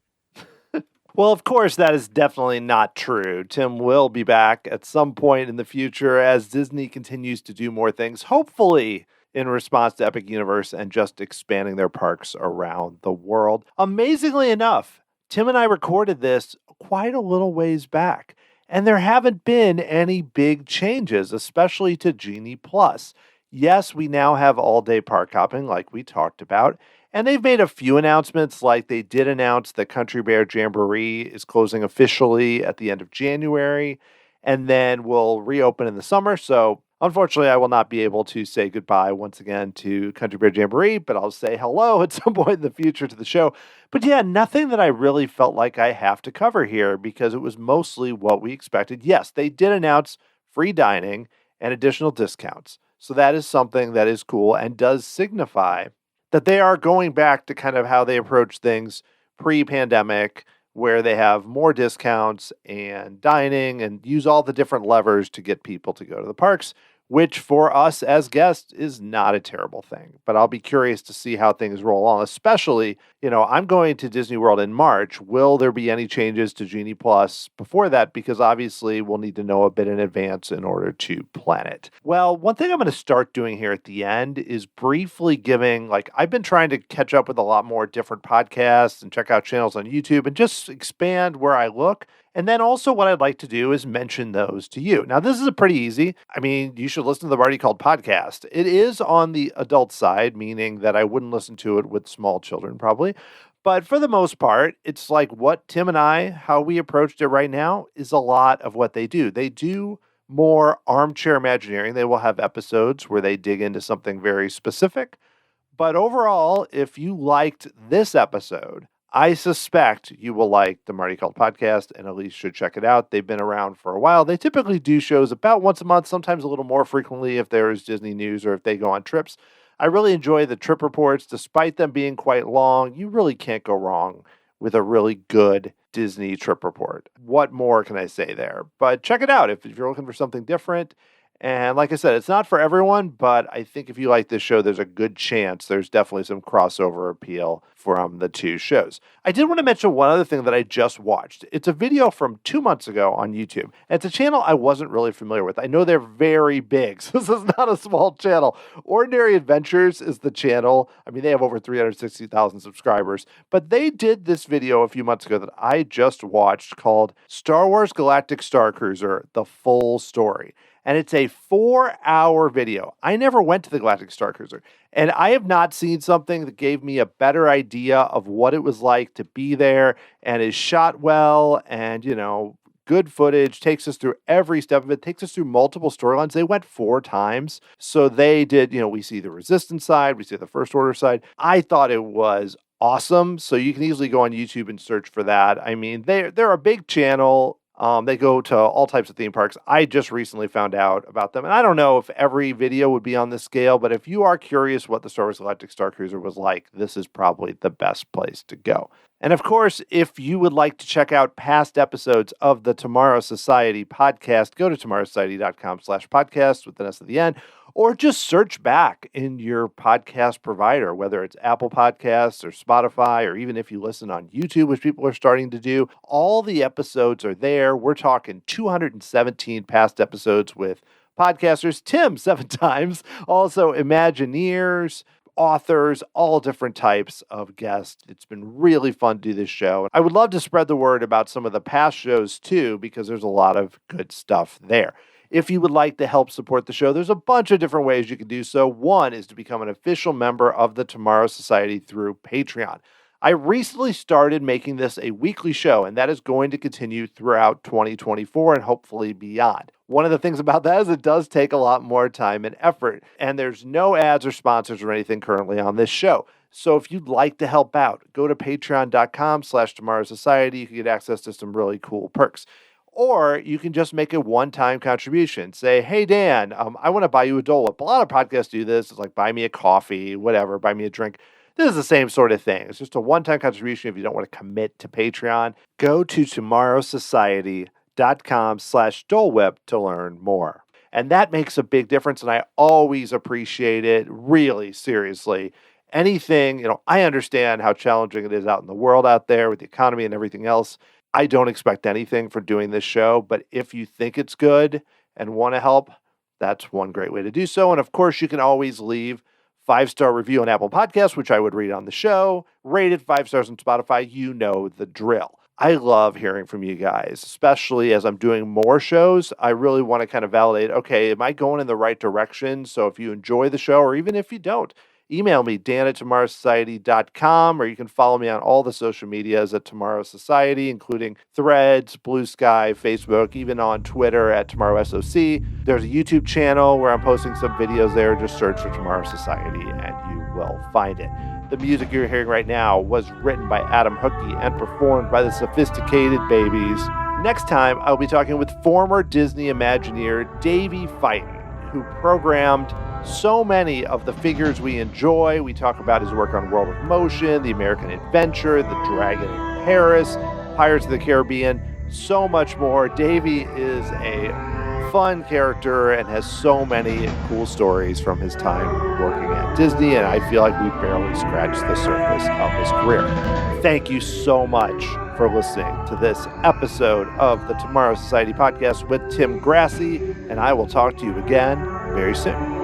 Well, of course, that is definitely not true. Tim will be back at some point in the future as Disney continues to do more things, hopefully in response to Epic Universe and just expanding their parks around the world. Amazingly enough, Tim and I recorded this quite a little ways back, and there haven't been any big changes, especially to Genie Plus. Yes, we now have all-day park hopping like we talked about, and they've made a few announcements, like they did announce that Country Bear Jamboree is closing officially at the end of January, and then will reopen in the summer. So unfortunately, I will not be able to say goodbye once again to Country Bear Jamboree, but I'll say hello at some point in the future to the show. But yeah, nothing that I really felt like I have to cover here because it was mostly what we expected. Yes, they did announce free dining and additional discounts. So that is something that is cool and does signify that they are going back to kind of how they approach things pre-pandemic, where they have more discounts and dining and use all the different levers to get people to go to the parks, which for us as guests is not a terrible thing. But I'll be curious to see how things roll on, especially, I'm going to Disney World in March. Will there be any changes to Genie Plus before that? Because obviously we'll need to know a bit in advance in order to plan it. Well, one thing I'm going to start doing here at the end is briefly giving, I've been trying to catch up with a lot more different podcasts and check out channels on YouTube and just expand where I look. And then also what I'd like to do is mention those to you. Now, this is pretty easy. You should listen to the Marty Called podcast. It is on the adult side, meaning that I wouldn't listen to it with small children, probably. But for the most part, it's like what Tim and I, how we approached it right now, is a lot of what they do. They do more armchair Imagineering. They will have episodes where they dig into something very specific. But overall, if you liked this episode, I suspect you will like the Marty Called podcast, and at least should check it out. They've been around for a while. They typically do shows about once a month, sometimes a little more frequently if there is Disney news or if they go on trips. I really enjoy the trip reports. Despite them being quite long, you really can't go wrong with a really good Disney trip report. What more can I say there? But check it out if you're looking for something different. And like I said, it's not for everyone, but I think if you like this show, there's a good chance there's definitely some crossover appeal from the two shows. I did want to mention one other thing that I just watched. It's a video from 2 months ago on YouTube. And it's a channel I wasn't really familiar with. I know they're very big, so this is not a small channel. Ordinary Adventures is the channel. I mean, they have over 360,000 subscribers. But they did this video a few months ago that I just watched called Star Wars Galactic Star Cruiser, The Full Story. And it's a 4-hour video. I never went to the Galactic Star Cruiser, and I have not seen something that gave me a better idea of what it was like to be there, and is shot well, and, good footage, takes us through every step of it, takes us through multiple storylines. They went 4 times. So they did, we see the Resistance side, we see the First Order side. I thought it was awesome. So you can easily go on YouTube and search for that. I mean, they're a big channel. They go to all types of theme parks. I just recently found out about them. And I don't know if every video would be on this scale, but if you are curious what the Star Wars Galactic Star Cruiser was like, this is probably the best place to go. And of course, if you would like to check out past episodes of the Tomorrow Society podcast, go to tomorrowsociety.com/podcast with an S at the end, or just search back in your podcast provider, whether it's Apple Podcasts or Spotify, or even if you listen on YouTube, which people are starting to do. All the episodes are there. We're talking 217 past episodes with podcasters, Tim 7 times, also Imagineers, authors, all different types of guests. It's been really fun to do this show. I would love to spread the word about some of the past shows too, because there's a lot of good stuff there. If you would like to help support the show, there's a bunch of different ways you can do so. One is to become an official member of the Tomorrow Society through Patreon. I recently started making this a weekly show, and that is going to continue throughout 2024 and hopefully beyond. One of the things about that is it does take a lot more time and effort, and there's no ads or sponsors or anything currently on this show. So if you'd like to help out, go to patreon.com/Tomorrow Society. You can get access to some really cool perks. Or you can just make a one-time contribution. Say, hey, Dan, I want to buy you a Dole Whip. A lot of podcasts do this. It's like, buy me a coffee, whatever, buy me a drink. This is the same sort of thing. It's just a one-time contribution if you don't want to commit to Patreon. Go to tomorrowsociety.com/Dole Whip to learn more. And that makes a big difference, and I always appreciate it, really, seriously. Anything, I understand how challenging it is out in the world out there with the economy and everything else. I don't expect anything for doing this show, but if you think it's good and want to help, that's one great way to do so. And of course, you can always leave 5-star review on Apple Podcasts, which I would read on the show. Rate it 5 stars on Spotify. You know the drill. I love hearing from you guys, especially as I'm doing more shows. I really want to kind of validate, okay, am I going in the right direction? So if you enjoy the show, or even if you don't, email me, dan@tomorrowsociety.com, or you can follow me on all the social medias at Tomorrow Society, including Threads, Blue Sky, Facebook, even on Twitter at TomorrowSOC. There's a YouTube channel where I'm posting some videos there. Just search for Tomorrow Society and you will find it. The music you're hearing right now was written by Adam Hookey and performed by the Sophisticated Babies. Next time, I'll be talking with former Disney Imagineer Davey Fighton, who programmed so many of the figures we enjoy. We talk about his work on World of Motion, The American Adventure, The Dragon in Paris, Pirates of the Caribbean, so much more. Davey is a fun character and has so many cool stories from his time working at Disney, and I feel like we barely scratched the surface of his career. Thank you so much for listening to this episode of the Tomorrow Society podcast with Tim Grassey, and I will talk to you again very soon.